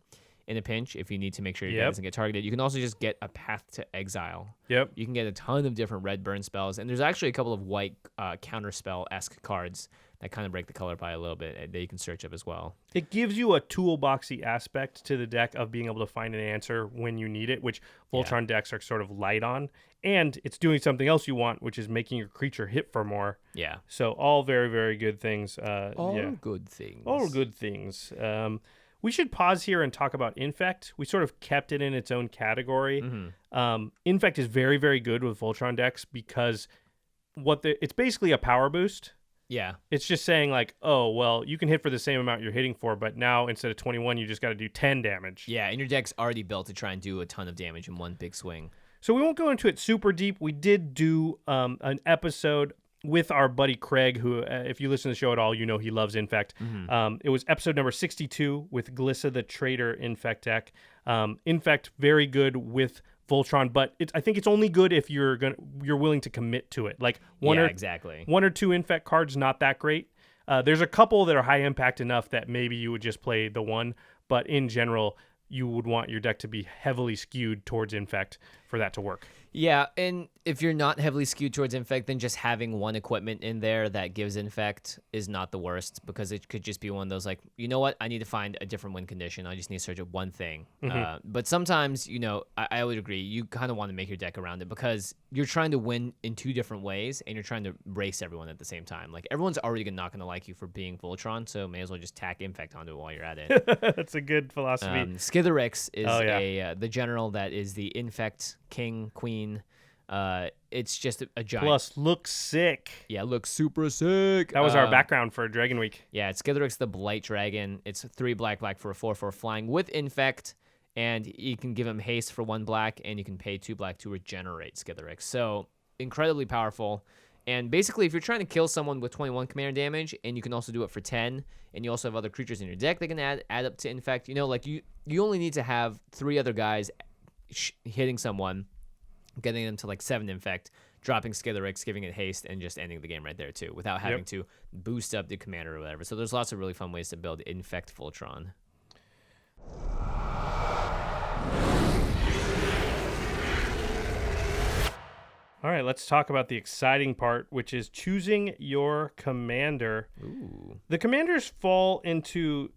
in a pinch if you need to make sure your guy doesn't get targeted. You can also just get a Path to Exile. Yep. You can get a ton of different red burn spells, and there's actually a couple of white counterspell-esque cards that kind of break the color pie a little bit that you can search up as well. It gives you a toolboxy aspect to the deck of being able to find an answer when you need it, which Voltron decks are sort of light on. And it's doing something else you want, which is making your creature hit for more. Yeah. So all very, very good things. All good things. All good things. We should pause here and talk about Infect. We sort of kept it in its own category. Infect is very, very good with Voltron decks because it's basically a power boost. Yeah. It's just saying like, oh, well, you can hit for the same amount you're hitting for, but now instead of 21, you just got to do 10 damage. Yeah, and your deck's already built to try and do a ton of damage in one big swing. So we won't go into it super deep. We did do an episode with our buddy Craig, who, if you listen to the show at all, you know he loves Infect. It was episode number 62 with Glissa the Trader Infect deck. Infect, very good with Voltron, but I think it's only good if you're willing to commit to it. Like one or two Infect cards, not that great. There's a couple that are high impact enough that maybe you would just play the one, but in general, you would want your deck to be heavily skewed towards Infect for that to work. Yeah, and if you're not heavily skewed towards Infect, then just having one equipment in there that gives Infect is not the worst, because it could just be one of those like, you know what, I need to find a different win condition. I just need to search up one thing. But sometimes, I would agree, you kind of want to make your deck around it because you're trying to win in two different ways and you're trying to race everyone at the same time. Like, everyone's already not going to like you for being Voltron, so may as well just tack Infect onto it while you're at it. That's a good philosophy. Skitherix is the general that is the Infect king, queen. It's just a giant. Plus, looks sick. Yeah, looks super sick. That was our background for Dragon Week. Yeah, it's Skitherix the Blight Dragon. It's 3 black for a 4/4 flying with Infect, and you can give him haste for 1 black, and you can pay 2 black to regenerate Skitherix. So, incredibly powerful. And basically, if you're trying to kill someone with 21 commander damage, and you can also do it for 10, and you also have other creatures in your deck that can add up to Infect, you only need to have 3 other guys hitting someone, getting them to like 7 Infect, dropping Skitherix, giving it haste, and just ending the game right there too, without having to boost up the commander or whatever. So there's lots of really fun ways to build Infect Voltron. All right, let's talk about the exciting part, which is choosing your commander. Ooh. The commanders fall into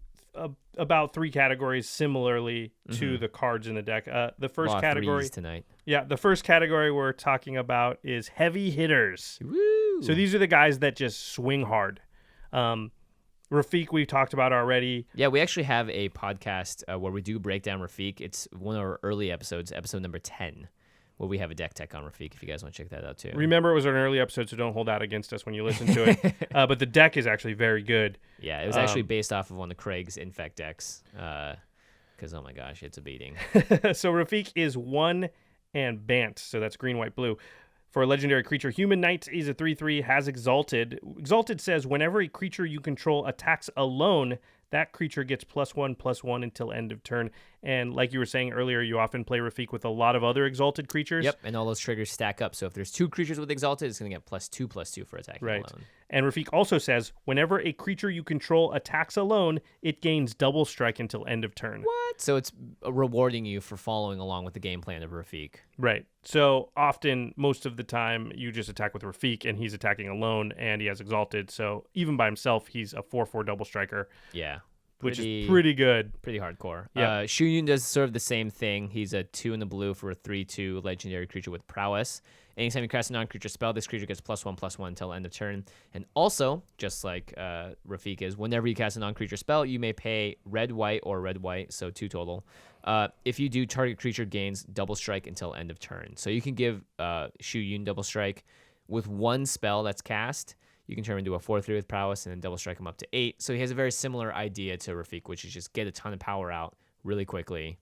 about 3 categories similarly to the cards in the deck. The first category tonight. Yeah, the first category we're talking about is heavy hitters. Woo. So these are the guys that just swing hard. Rafik, we've talked about already. Yeah, we actually have a podcast where we do break down Rafik. It's one of our early episodes, episode number 10, where we have a deck tech on Rafik, if you guys want to check that out too. Remember, it was an early episode, so don't hold out against us when you listen to it. But the deck is actually very good. Yeah, it was actually based off of one of Craig's Infect decks. Because, oh my gosh, it's a beating. So Rafik is 1 and Bant, so that's green, white, blue. For a legendary creature, Human Knight is a 3/3, has Exalted. Exalted says, whenever a creature you control attacks alone, that creature gets +1/+1 until end of turn. And like you were saying earlier, you often play Rafik with a lot of other Exalted creatures. Yep, and all those triggers stack up. So if there's 2 creatures with Exalted, it's going to get +2/+2 for attacking alone. And Rafik also says, whenever a creature you control attacks alone, it gains double strike until end of turn. What? So it's rewarding you for following along with the game plan of Rafik. Right. So often, most of the time, you just attack with Rafik, and he's attacking alone, and he has Exalted. So even by himself, he's a 4/4 double striker. Yeah. which is pretty good. Pretty hardcore. Yeah. Shu Yun does sort of the same thing. He's a 2 in the blue for a 3/2 legendary creature with prowess. Anytime you cast a non-creature spell, this creature gets +1/+1 until end of turn. And also, just like Rafiq is, whenever you cast a non-creature spell, you may pay red-white or red-white, so 2 total. If you do, target creature gains double strike until end of turn. So you can give Shu Yun double strike with one spell that's cast. You can turn him into a 4/3 with prowess and then double strike him up to 8. So he has a very similar idea to Rafiq, which is just get a ton of power out really quickly.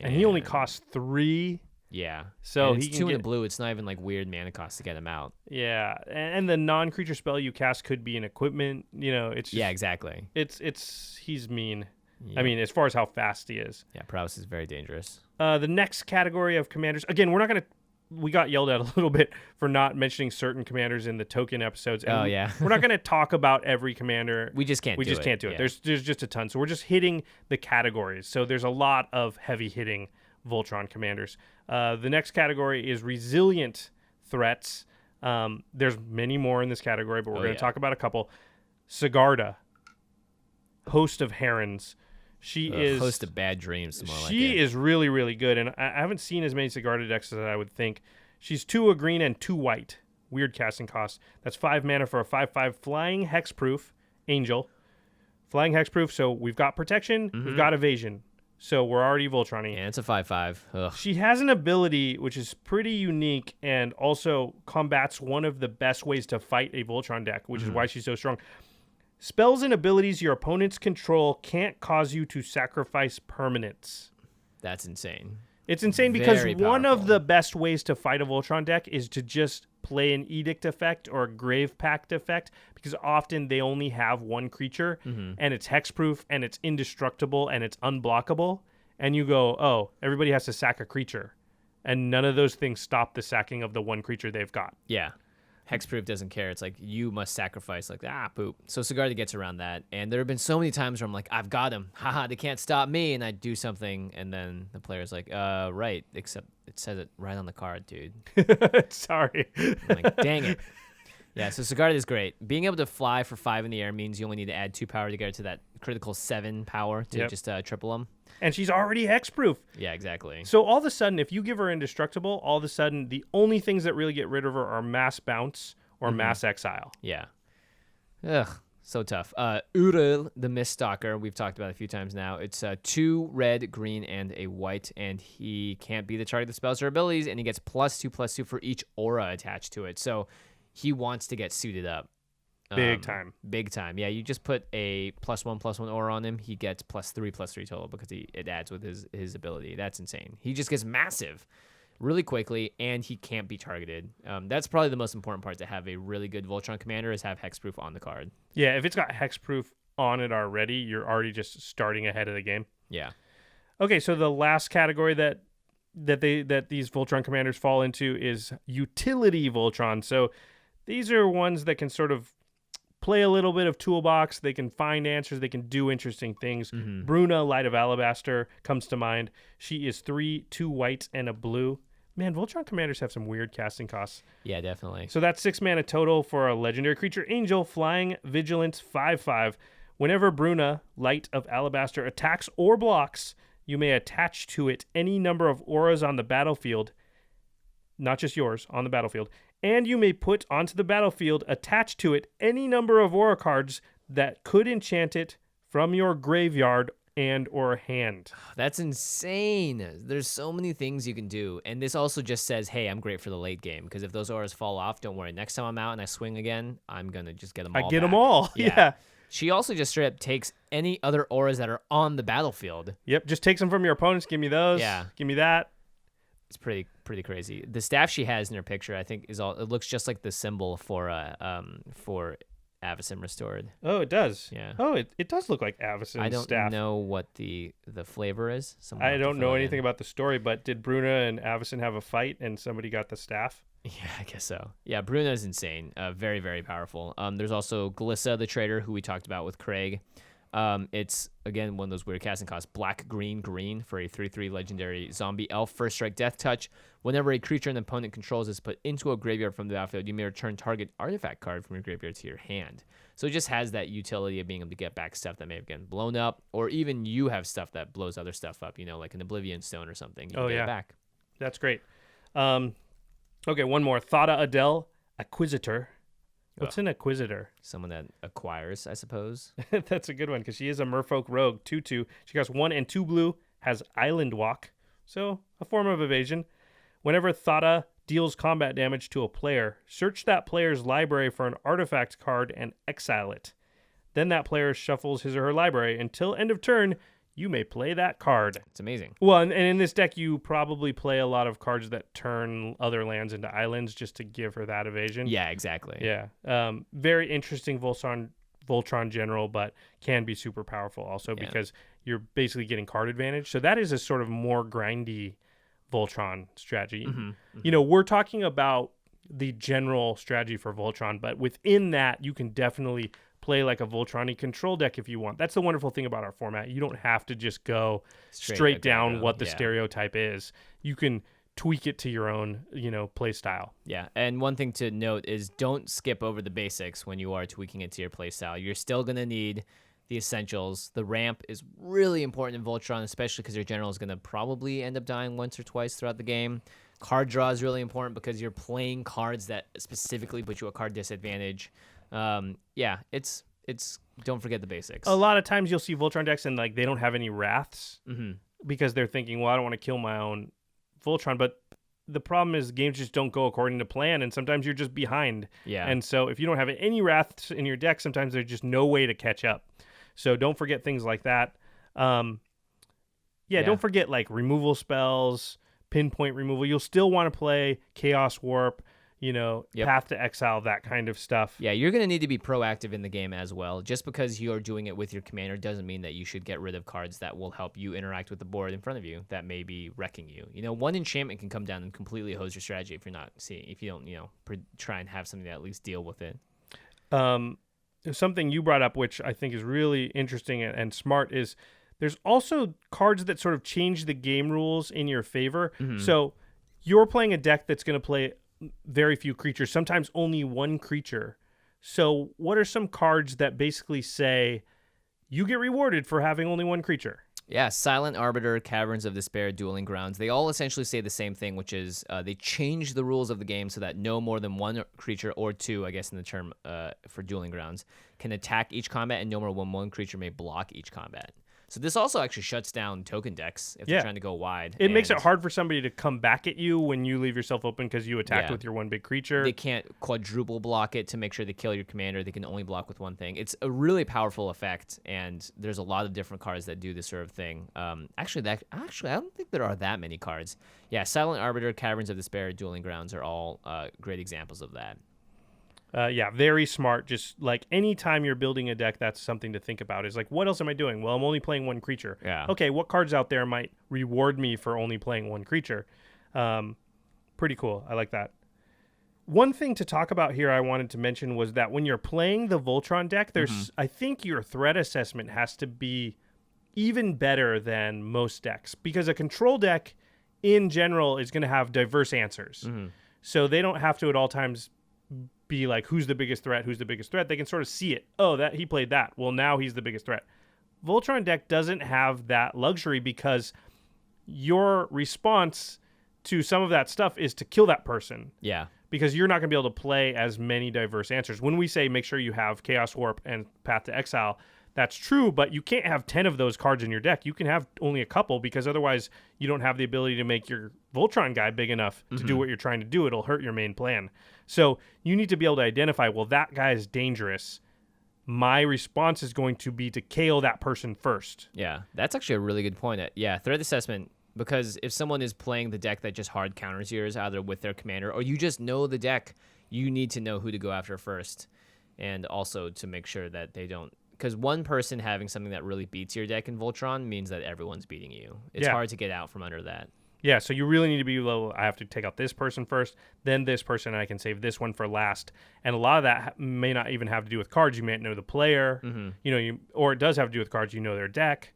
And he only costs 3. Yeah. So and it's he can 2 in get the blue. It's not even like weird mana cost to get him out. Yeah, and the non-creature spell you cast could be an equipment. It's just, Yeah, exactly. He's mean. Yeah. I mean, as far as how fast he is. Yeah, prowess is very dangerous. The next category of commanders. Again, we got yelled at a little bit for not mentioning certain commanders in the token episodes. And yeah. We're not going to talk about every commander. We just can't do it. Can't do it. Yeah. There's just a ton. So we're just hitting the categories. So there's a lot of heavy hitting Voltron commanders. The next category is resilient threats. There's many more in this category, but we're going to talk about a couple. Sigarda, host of herons. She is host of bad dreams. She is really, really good, and I haven't seen as many Sigarda decks as I would think. She's 2 a green and 2 white. Weird casting cost. That's 5 mana for a 5/5 flying hexproof angel. Flying hexproof. So we've got protection, we've got evasion. So we're already Voltron-y. Yeah, it's a 5/5. Ugh. She has an ability which is pretty unique and also combats one of the best ways to fight a Voltron deck, which is why she's so strong. Spells and abilities your opponents control can't cause you to sacrifice permanents. That's insane. It's insane because Very one of powerful. the best ways to fight a Voltron deck is to just play an Edict effect or a Grave Pact effect, because often they only have one creature and it's hexproof and it's indestructible and it's unblockable. And you go, oh, everybody has to sack a creature. And none of those things stop the sacking of the one creature they've got. Yeah. Hexproof doesn't care. It's like you must sacrifice, like, poop. So Sigarda gets around that. And there have been so many times where I'm like, I've got him. Haha, they can't stop me. And I do something. And then the player's like, right. Except it says it right on the card, dude. Sorry. I'm like, dang it. Yeah, so Sigarda is great. Being able to fly for 5 in the air means you only need to add 2 power to get to that critical 7 power to just triple them. And she's already hexproof. Yeah, exactly. So all of a sudden, if you give her indestructible, all of a sudden, the only things that really get rid of her are mass bounce or mass exile. Yeah. Ugh, so tough. Uril, the Miststalker, we've talked about it a few times now. It's 2 red, green, and a white, and he can't be the target of spells or abilities, and he gets +2/+2 for each aura attached to it. So he wants to get suited up. Big time. Big time. Yeah, you just put a +1/+1 aura on him, he gets +3/+3 total because it adds with his ability. That's insane. He just gets massive really quickly, and he can't be targeted. That's probably the most important part to have a really good Voltron commander is have hexproof on the card. Yeah, if it's got hexproof on it already, you're already just starting ahead of the game. Yeah. Okay, so the last category that these Voltron commanders fall into is utility Voltron. So these are ones that can sort of play a little bit of toolbox. They can find answers. They can do interesting things. Bruna, Light of Alabaster, comes to mind. She is 3, 2 white, and a blue. Man, Voltron commanders have some weird casting costs. Yeah, definitely. So that's 6 mana total for a legendary creature angel, flying, vigilance, 5/5. Whenever Bruna, Light of Alabaster, attacks or blocks, you may attach to it any number of auras on the battlefield, not just yours, on the battlefield, and you may put onto the battlefield, attached to it, any number of aura cards that could enchant it from your graveyard and or hand. That's insane. There's so many things you can do. And this also just says, hey, I'm great for the late game. Because if those auras fall off, don't worry. Next time I'm out and I swing again, I'm going to just get them all I get back. them all. Yeah. She also just straight up takes any other auras that are on the battlefield. Yep. Just takes them from your opponents. Give me those. Yeah. Give me that. It's pretty crazy. The staff she has in her picture, I think, it looks just like the symbol for Evasion Restored. Oh, it does. Yeah. Oh, it does look like Evasion's I don't staff. know what the flavor is. Someone I have to don't fill know it anything in. about the story, but did Bruna and Evasion have a fight and somebody got the staff? Yeah, I guess so. Yeah, Bruna's insane. Very, very powerful. There's also Glissa, the trader, who we talked about with Craig. It's, again, one of those weird casting costs. Black, green, green for a 3/3 legendary zombie elf. First strike, death touch. Whenever a creature an opponent controls is put into a graveyard from the battlefield, you may return target artifact card from your graveyard to your hand. So it just has that utility of being able to get back stuff that may have gotten blown up, or even you have stuff that blows other stuff up, like an Oblivion Stone or something. You can get it back. That's great. Okay, one more. Thada Adele, Acquisitor. What's an Acquisitor? Someone that acquires, I suppose. That's a good one because she is a Merfolk Rogue, 2/2. She costs 1 and 2 blue, has Island Walk, so a form of evasion. Whenever Thada deals combat damage to a player, search that player's library for an artifact card and exile it. Then that player shuffles his or her library. Until end of turn, you may play that card. It's amazing. Well, and in this deck, you probably play a lot of cards that turn other lands into islands just to give her that evasion. Yeah, exactly. Yeah. Very interesting Voltron general, but can be super powerful also because you're basically getting card advantage. So that is a sort of more grindy Voltron strategy. We're talking about the general strategy for Voltron, but within that, you can definitely play like a Voltron-y control deck if you want. That's the wonderful thing about our format. You don't have to just go straight down what the stereotype is. You can tweak it to your own, play style. Yeah, and one thing to note is don't skip over the basics when you are tweaking it to your play style. You're still going to need the essentials. The ramp is really important in Voltron, especially because your general is going to probably end up dying once or twice throughout the game. Card draw is really important because you're playing cards that specifically put you at card disadvantage. It's don't forget the basics. A lot of times you'll see Voltron decks and they don't have any wraths because they're thinking, well, I don't want to kill my own Voltron, but the problem is games just don't go according to plan, and sometimes you're just behind. Yeah. And so if you don't have any wraths in your deck, sometimes there's just no way to catch up. So don't forget things like that. Don't forget removal spells, pinpoint removal. You'll still want to play Chaos Warp, Path to Exile, that kind of stuff. Yeah, you're going to need to be proactive in the game as well. Just because you're doing it with your commander doesn't mean that you should get rid of cards that will help you interact with the board in front of you that may be wrecking you. One enchantment can come down and completely hose your strategy if you don't, try and have something to at least deal with it. Something you brought up, which I think is really interesting and smart, is there's also cards that sort of change the game rules in your favor. So you're playing a deck that's going to play very few creatures, sometimes only one creature. So what are some cards that basically say you get rewarded for having only one creature? Yeah, Silent Arbiter, Caverns of Despair, Dueling Grounds. They all essentially say the same thing, which is they change the rules of the game so that no more than one creature, or two, I guess in the term for Dueling Grounds, can attack each combat, and no more than one creature may block each combat. So this also actually shuts down token decks if they're trying to go wide. It makes it hard for somebody to come back at you when you leave yourself open because you attacked with your one big creature. They can't quadruple block it to make sure they kill your commander. They can only block with one thing. It's a really powerful effect, and there's a lot of different cards that do this sort of thing. Actually, I don't think there are that many cards. Yeah, Silent Arbiter, Caverns of Despair, Dueling Grounds are all great examples of that. Very smart. Just anytime you're building a deck, that's something to think about. Is what else am I doing? Well, I'm only playing one creature. Yeah. Okay, what cards out there might reward me for only playing one creature? Pretty cool. I like that. One thing to talk about here I wanted to mention was that when you're playing the Voltron deck, I think your threat assessment has to be even better than most decks, because a control deck in general is going to have diverse answers. So they don't have to at all times be who's the biggest threat, They can sort of see it. Oh, that he played that. Well, now he's the biggest threat. Voltron deck doesn't have that luxury because your response to some of that stuff is to kill that person. Yeah. Because you're not going to be able to play as many diverse answers. When we say make sure you have Chaos Warp and Path to Exile, that's true, but you can't have 10 of those cards in your deck. You can have only a couple because otherwise you don't have the ability to make your Voltron guy big enough to do what you're trying to do. It'll hurt your main plan. So you need to be able to identify, well, that guy is dangerous. My response is going to be to KO that person first. Yeah, that's actually a really good point. Threat assessment, because if someone is playing the deck that just hard counters yours, either with their commander or you just know the deck, you need to know who to go after first. And also to make sure that they don't... Because one person having something that really beats your deck in Voltron means that everyone's beating you. It's hard to get out from under that. Yeah, so you really need to be low. I have to take out this person first, then this person, and I can save this one for last. And a lot of that may not even have to do with cards. You may know the player, or it does have to do with cards. You know their deck,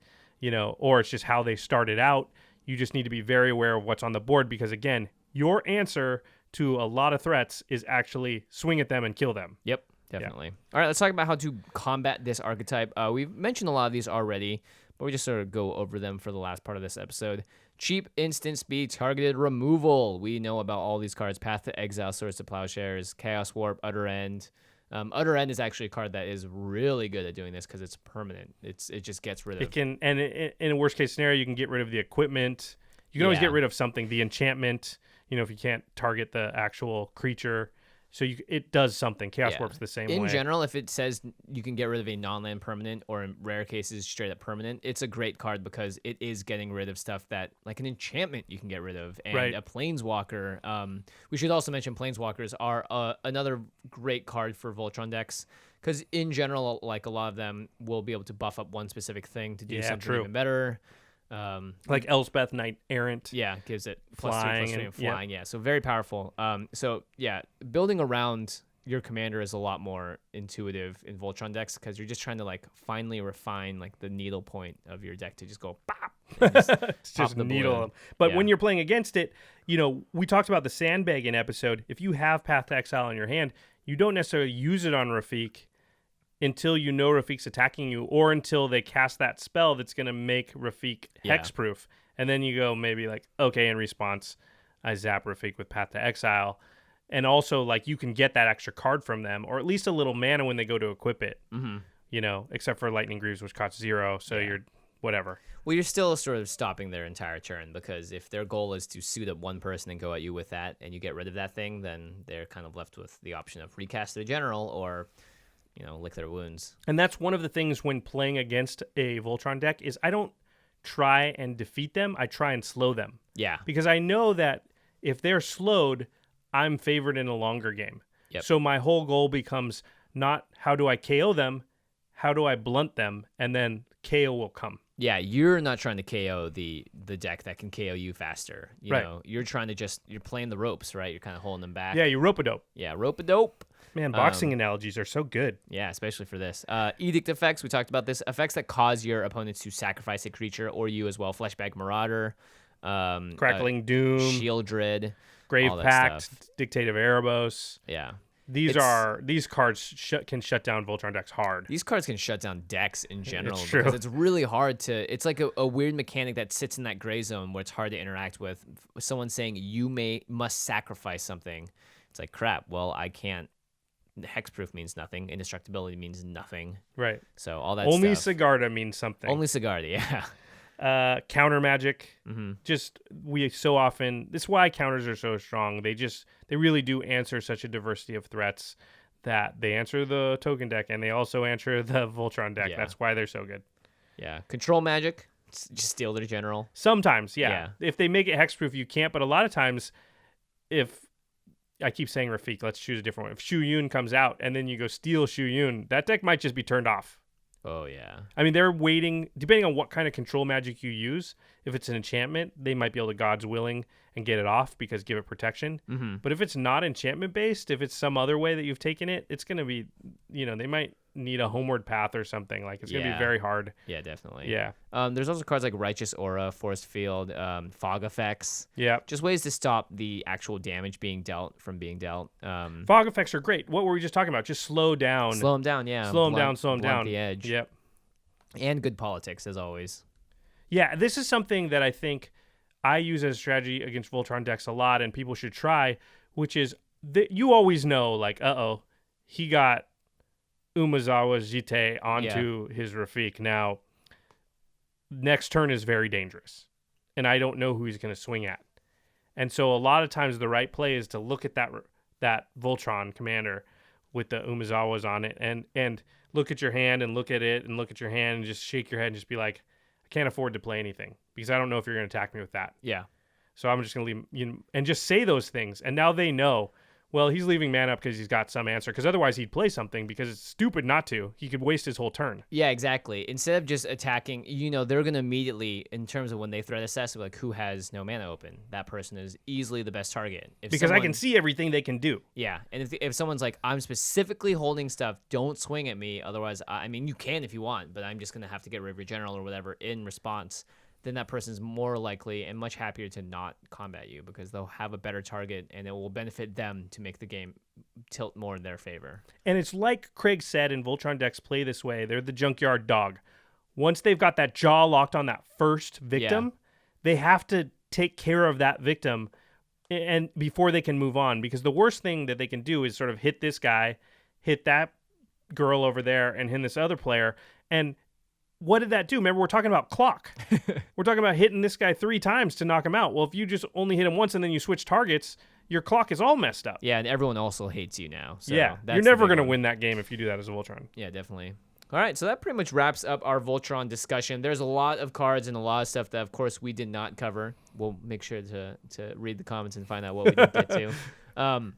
or it's just how they started out. You just need to be very aware of what's on the board because, again, your answer to a lot of threats is actually swing at them and kill them. Yep, definitely. All right, let's talk about how to combat this archetype. We've mentioned a lot of these already, but we just sort of go over them for the last part of this episode. Cheap instant speed targeted removal. We know about all these cards. Path to Exile, Swords to Plowshares, Chaos Warp, Utter End. Utter End is actually a card that is really good at doing this because it's permanent. It just gets rid of... It can, and in a worst case scenario, you can get rid of the equipment. You can always get rid of something, the enchantment, if you can't target the actual creature. So it does something. Chaos Warp's the same way. In general, if it says you can get rid of a non-land permanent, or in rare cases straight up permanent, it's a great card because it is getting rid of stuff that, like an enchantment, you can get rid of, and a planeswalker. We should also mention planeswalkers are another great card for Voltron decks because in general, like a lot of them will be able to buff up one specific thing to do something even better. Like Elspeth Knight Errant. Yeah, gives it flying +3/+3 and flying. Yeah, so very powerful. Building around your commander is a lot more intuitive in Voltron decks because you're just trying to like finely refine like the needle point of your deck to just go pop. It's just needle them. But when you're playing against it, we talked about the sandbagging episode. If you have Path to Exile in your hand, you don't necessarily use it on Rafik until you know Rafik's attacking you, or until they cast that spell that's going to make Rafik hexproof. And then you go maybe like, okay, in response, I zap Rafik with Path to Exile. And also, like, you can get that extra card from them, or at least a little mana when they go to equip it, except for Lightning Greaves, which costs 0, so you're whatever. Well, you're still sort of stopping their entire turn, because if their goal is to suit up one person and go at you with that, and you get rid of that thing, then they're kind of left with the option of recast their general, or... lick their wounds. And that's one of the things when playing against a Voltron deck is I don't try and defeat them. I try and slow them. Yeah. Because I know that if they're slowed, I'm favored in a longer game. Yep. So my whole goal becomes not how do I KO them, how do I blunt them, and then KO will come. Yeah, you're not trying to KO the deck that can KO you faster. You know, you're trying to you're playing the ropes, right? You're kind of holding them back. Yeah, you rope-a-dope. Yeah, rope-a-dope. Man, boxing analogies are so good. Yeah, especially for this. Edict effects, we talked about this. Effects that cause your opponents to sacrifice a creature, or you as well. Fleshbag Marauder. Crackling Doom. Shieldred. Grave Pact. Dictate of Erebos. Yeah. These cards can shut down Voltron decks hard. These cards can shut down decks in general. It's true. Because it's really hard to... It's like a weird mechanic that sits in that gray zone where it's hard to interact with. Someone saying you must sacrifice something. It's like, crap, well, I can't. Hexproof means nothing. Indestructibility means nothing. Right. So all that Only stuff. Sigarda means something. Only Sigarda, yeah. Counter magic. Just we so often. This is why counters are so strong. They really do answer such a diversity of threats that they answer the token deck and they also answer the Voltron deck. Yeah. That's why they're so good. Yeah. Control magic. Just steal their general. Sometimes, yeah. If they make it hexproof, you can't. But a lot of times, if I keep saying Rafik, let's choose a different one. If Shu Yun comes out and then you go steal Shu Yun, that deck might just be turned off. Oh, yeah. I mean, they're waiting, depending on what kind of control magic you use. If it's an enchantment, they might be able to God's Willing and get it off because give it protection. But if it's not enchantment based, if it's some other way that you've taken it, it's going to be, they might need a homeward path or something. Like, it's going to be very hard. Yeah, definitely. Yeah. There's also cards like Righteous Aura, Forest Field, Fog Effects. Yeah. Just ways to stop the actual damage being dealt from being dealt. Fog Effects are great. What were we just talking about? Just slow down. Slow them down, yeah. Slow them down. The edge. Yep. And good politics, as always. Yeah, this is something that I think I use as a strategy against Voltron decks a lot, and people should try, which is that you always know, like, he got Umezawa Jite onto his Rafik. Now, next turn is very dangerous, and I don't know who he's going to swing at. And so a lot of times the right play is to look at that Voltron commander with the Umezawas on it and look at your hand and look at it and look at your hand and just shake your head and just be like, I can't afford to play anything because I don't know if you're going to attack me with that. Yeah. So I'm just going to leave and just say those things. And now they know well, he's leaving mana up because he's got some answer, because otherwise he'd play something because it's stupid not to. He could waste his whole turn. Yeah, exactly. Instead of just attacking, they're going to immediately, in terms of when they threat assess, like who has no mana open, that person is easily the best target. Because I can see everything they can do. Yeah, and if someone's like, I'm specifically holding stuff, don't swing at me, otherwise, you can if you want, but I'm just going to have to get rid of your general or whatever in response, then that person's more likely and much happier to not combat you because they'll have a better target and it will benefit them to make the game tilt more in their favor. And it's like Craig said, in Voltron decks play this way. They're the junkyard dog. Once they've got that jaw locked on that first victim, they have to take care of that victim and before they can move on, because the worst thing that they can do is sort of hit this guy, hit that girl over there, and hit this other player. And what did that do? Remember, we're talking about clock. We're talking about hitting this guy 3 times to knock him out. Well, if you just only hit him once and then you switch targets, your clock is all messed up. Yeah, and everyone also hates you now. So yeah, you're never going to win that game if you do that as a Voltron. Yeah, definitely. All right, so that pretty much wraps up our Voltron discussion. There's a lot of cards and a lot of stuff that, of course, we did not cover. We'll make sure to read the comments and find out what we didn't get to.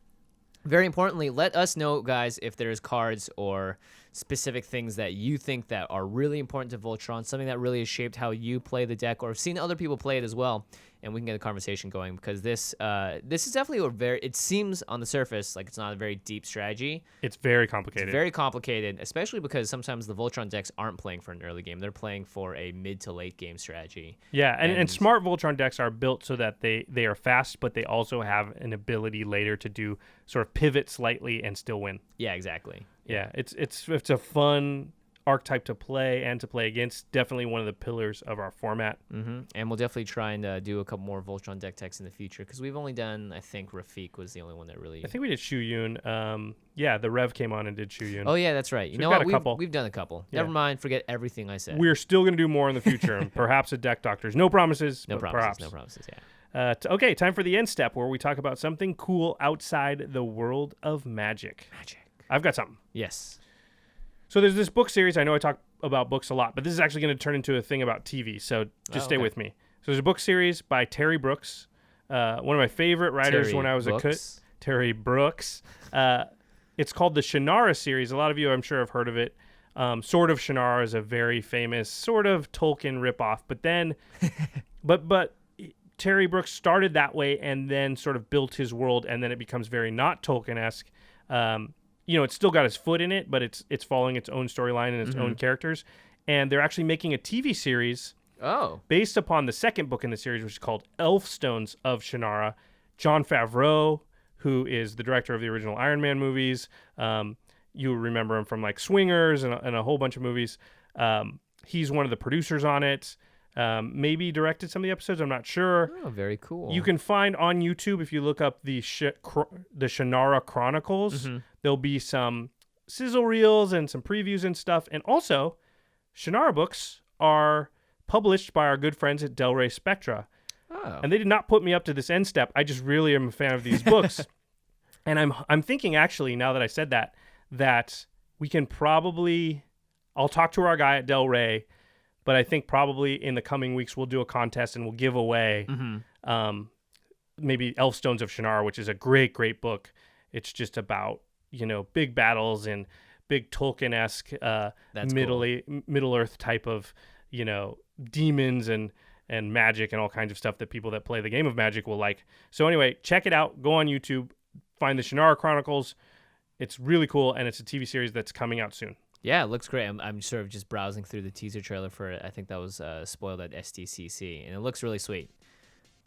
Very importantly, let us know, guys, if there's cards or specific things that you think that are really important to Voltron, something that really has shaped how you play the deck or have seen other people play it as well, and we can get a conversation going, because this is definitely it seems on the surface like it's not a very deep strategy. It's very complicated. It's very complicated, especially because sometimes the Voltron decks aren't playing for an early game. They're playing for a mid to late game strategy. Yeah, and smart Voltron decks are built so that they are fast, but they also have an ability later to do sort of pivot slightly and still win. Yeah, exactly. Yeah, it's a fun archetype to play and to play against. Definitely one of the pillars of our format. Mm-hmm. And we'll definitely try and do a couple more Voltron deck techs in the future, because we've only done, I think, Rafik was the only one that really... I think we did Shu Yun. Yeah, the Rev came on and did Shu Yun. Oh, yeah, that's right. You know what? We've done a couple. Yeah. Never mind. Forget everything I said. We're still going to do more in the future, and perhaps a Deck Doctors. No promises, no but promises, perhaps. No promises, yeah. Okay, time for the end step, where we talk about something cool outside the world of Magic. I've got something. Yes. So there's this book series. I know I talk about books a lot, but this is actually going to turn into a thing about TV, so just stay with me. So there's a book series by Terry Brooks, one of my favorite writers when I was a kid. Terry Brooks. It's called the Shannara series. A lot of you, I'm sure, have heard of it. Sword of Shannara is a very famous sort of Tolkien ripoff, but then, but Terry Brooks started that way and then sort of built his world, and then it becomes very not Tolkien-esque. It's still got his foot in it, but it's following its own storyline and its own characters. And they're actually making a TV series based upon the second book in the series, which is called Elfstones of Shannara. Jon Favreau, who is the director of the original Iron Man movies, you remember him from like Swingers and a whole bunch of movies. He's one of the producers on it. Maybe directed some of the episodes. I'm not sure. Oh, very cool. You can find on YouTube, if you look up the Shannara Chronicles, there'll be some sizzle reels and some previews and stuff. And also, Shannara books are published by our good friends at Del Rey Spectra. Oh. And they did not put me up to this end step. I just really am a fan of these books. And I'm thinking, actually, now that I said that we can probably... I'll talk to our guy at Del Rey, but I think probably in the coming weeks we'll do a contest and we'll give away maybe Elfstones of Shannara, which is a great, great book. It's just about, big battles and big Tolkien-esque Middle Earth type of, demons and magic and all kinds of stuff that people that play the game of Magic will like. So anyway, check it out. Go on YouTube, find the Shannara Chronicles. It's really cool, and it's a TV series that's coming out soon. Yeah, it looks great. I'm sort of just browsing through the teaser trailer for it. I think that was spoiled at SDCC, and it looks really sweet.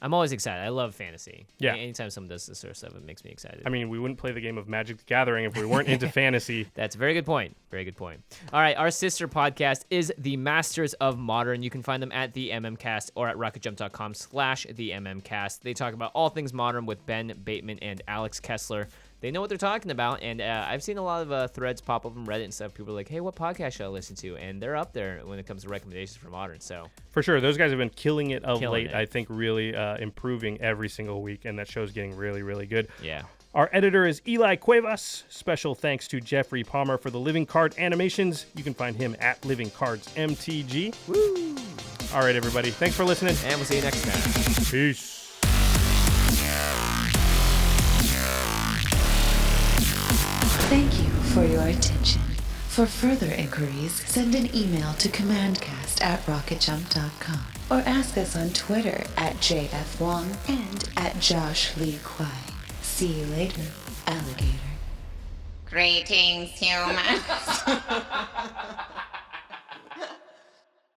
I'm always excited. I love fantasy. Yeah. Anytime someone does this sort of stuff, it makes me excited. I mean, we wouldn't play the game of Magic the Gathering if we weren't into fantasy. That's a very good point. Very good point. All right, our sister podcast is The Masters of Modern. You can find them at the MMCast or at rocketjump.com/the MMCast. They talk about all things modern with Ben Bateman and Alex Kessler. They know what they're talking about, and I've seen a lot of threads pop up on Reddit and stuff. People are like, hey, what podcast should I listen to? And they're up there when it comes to recommendations for Modern. So for sure, those guys have been killing it of late. I think really improving every single week, and that show's getting really, really good. Yeah. Our editor is Eli Cuevas. Special thanks to Geoffrey Palmer for the Living Card animations. You can find him at Living Cards MTG. Woo! All right, everybody. Thanks for listening. And we'll see you next time. Peace. Thank you for your attention. For further inquiries, send an email to commandcast@rocketjump.com or ask us on Twitter @JFWong and @JoshLeeQuai. See you later, alligator. Greetings, humans.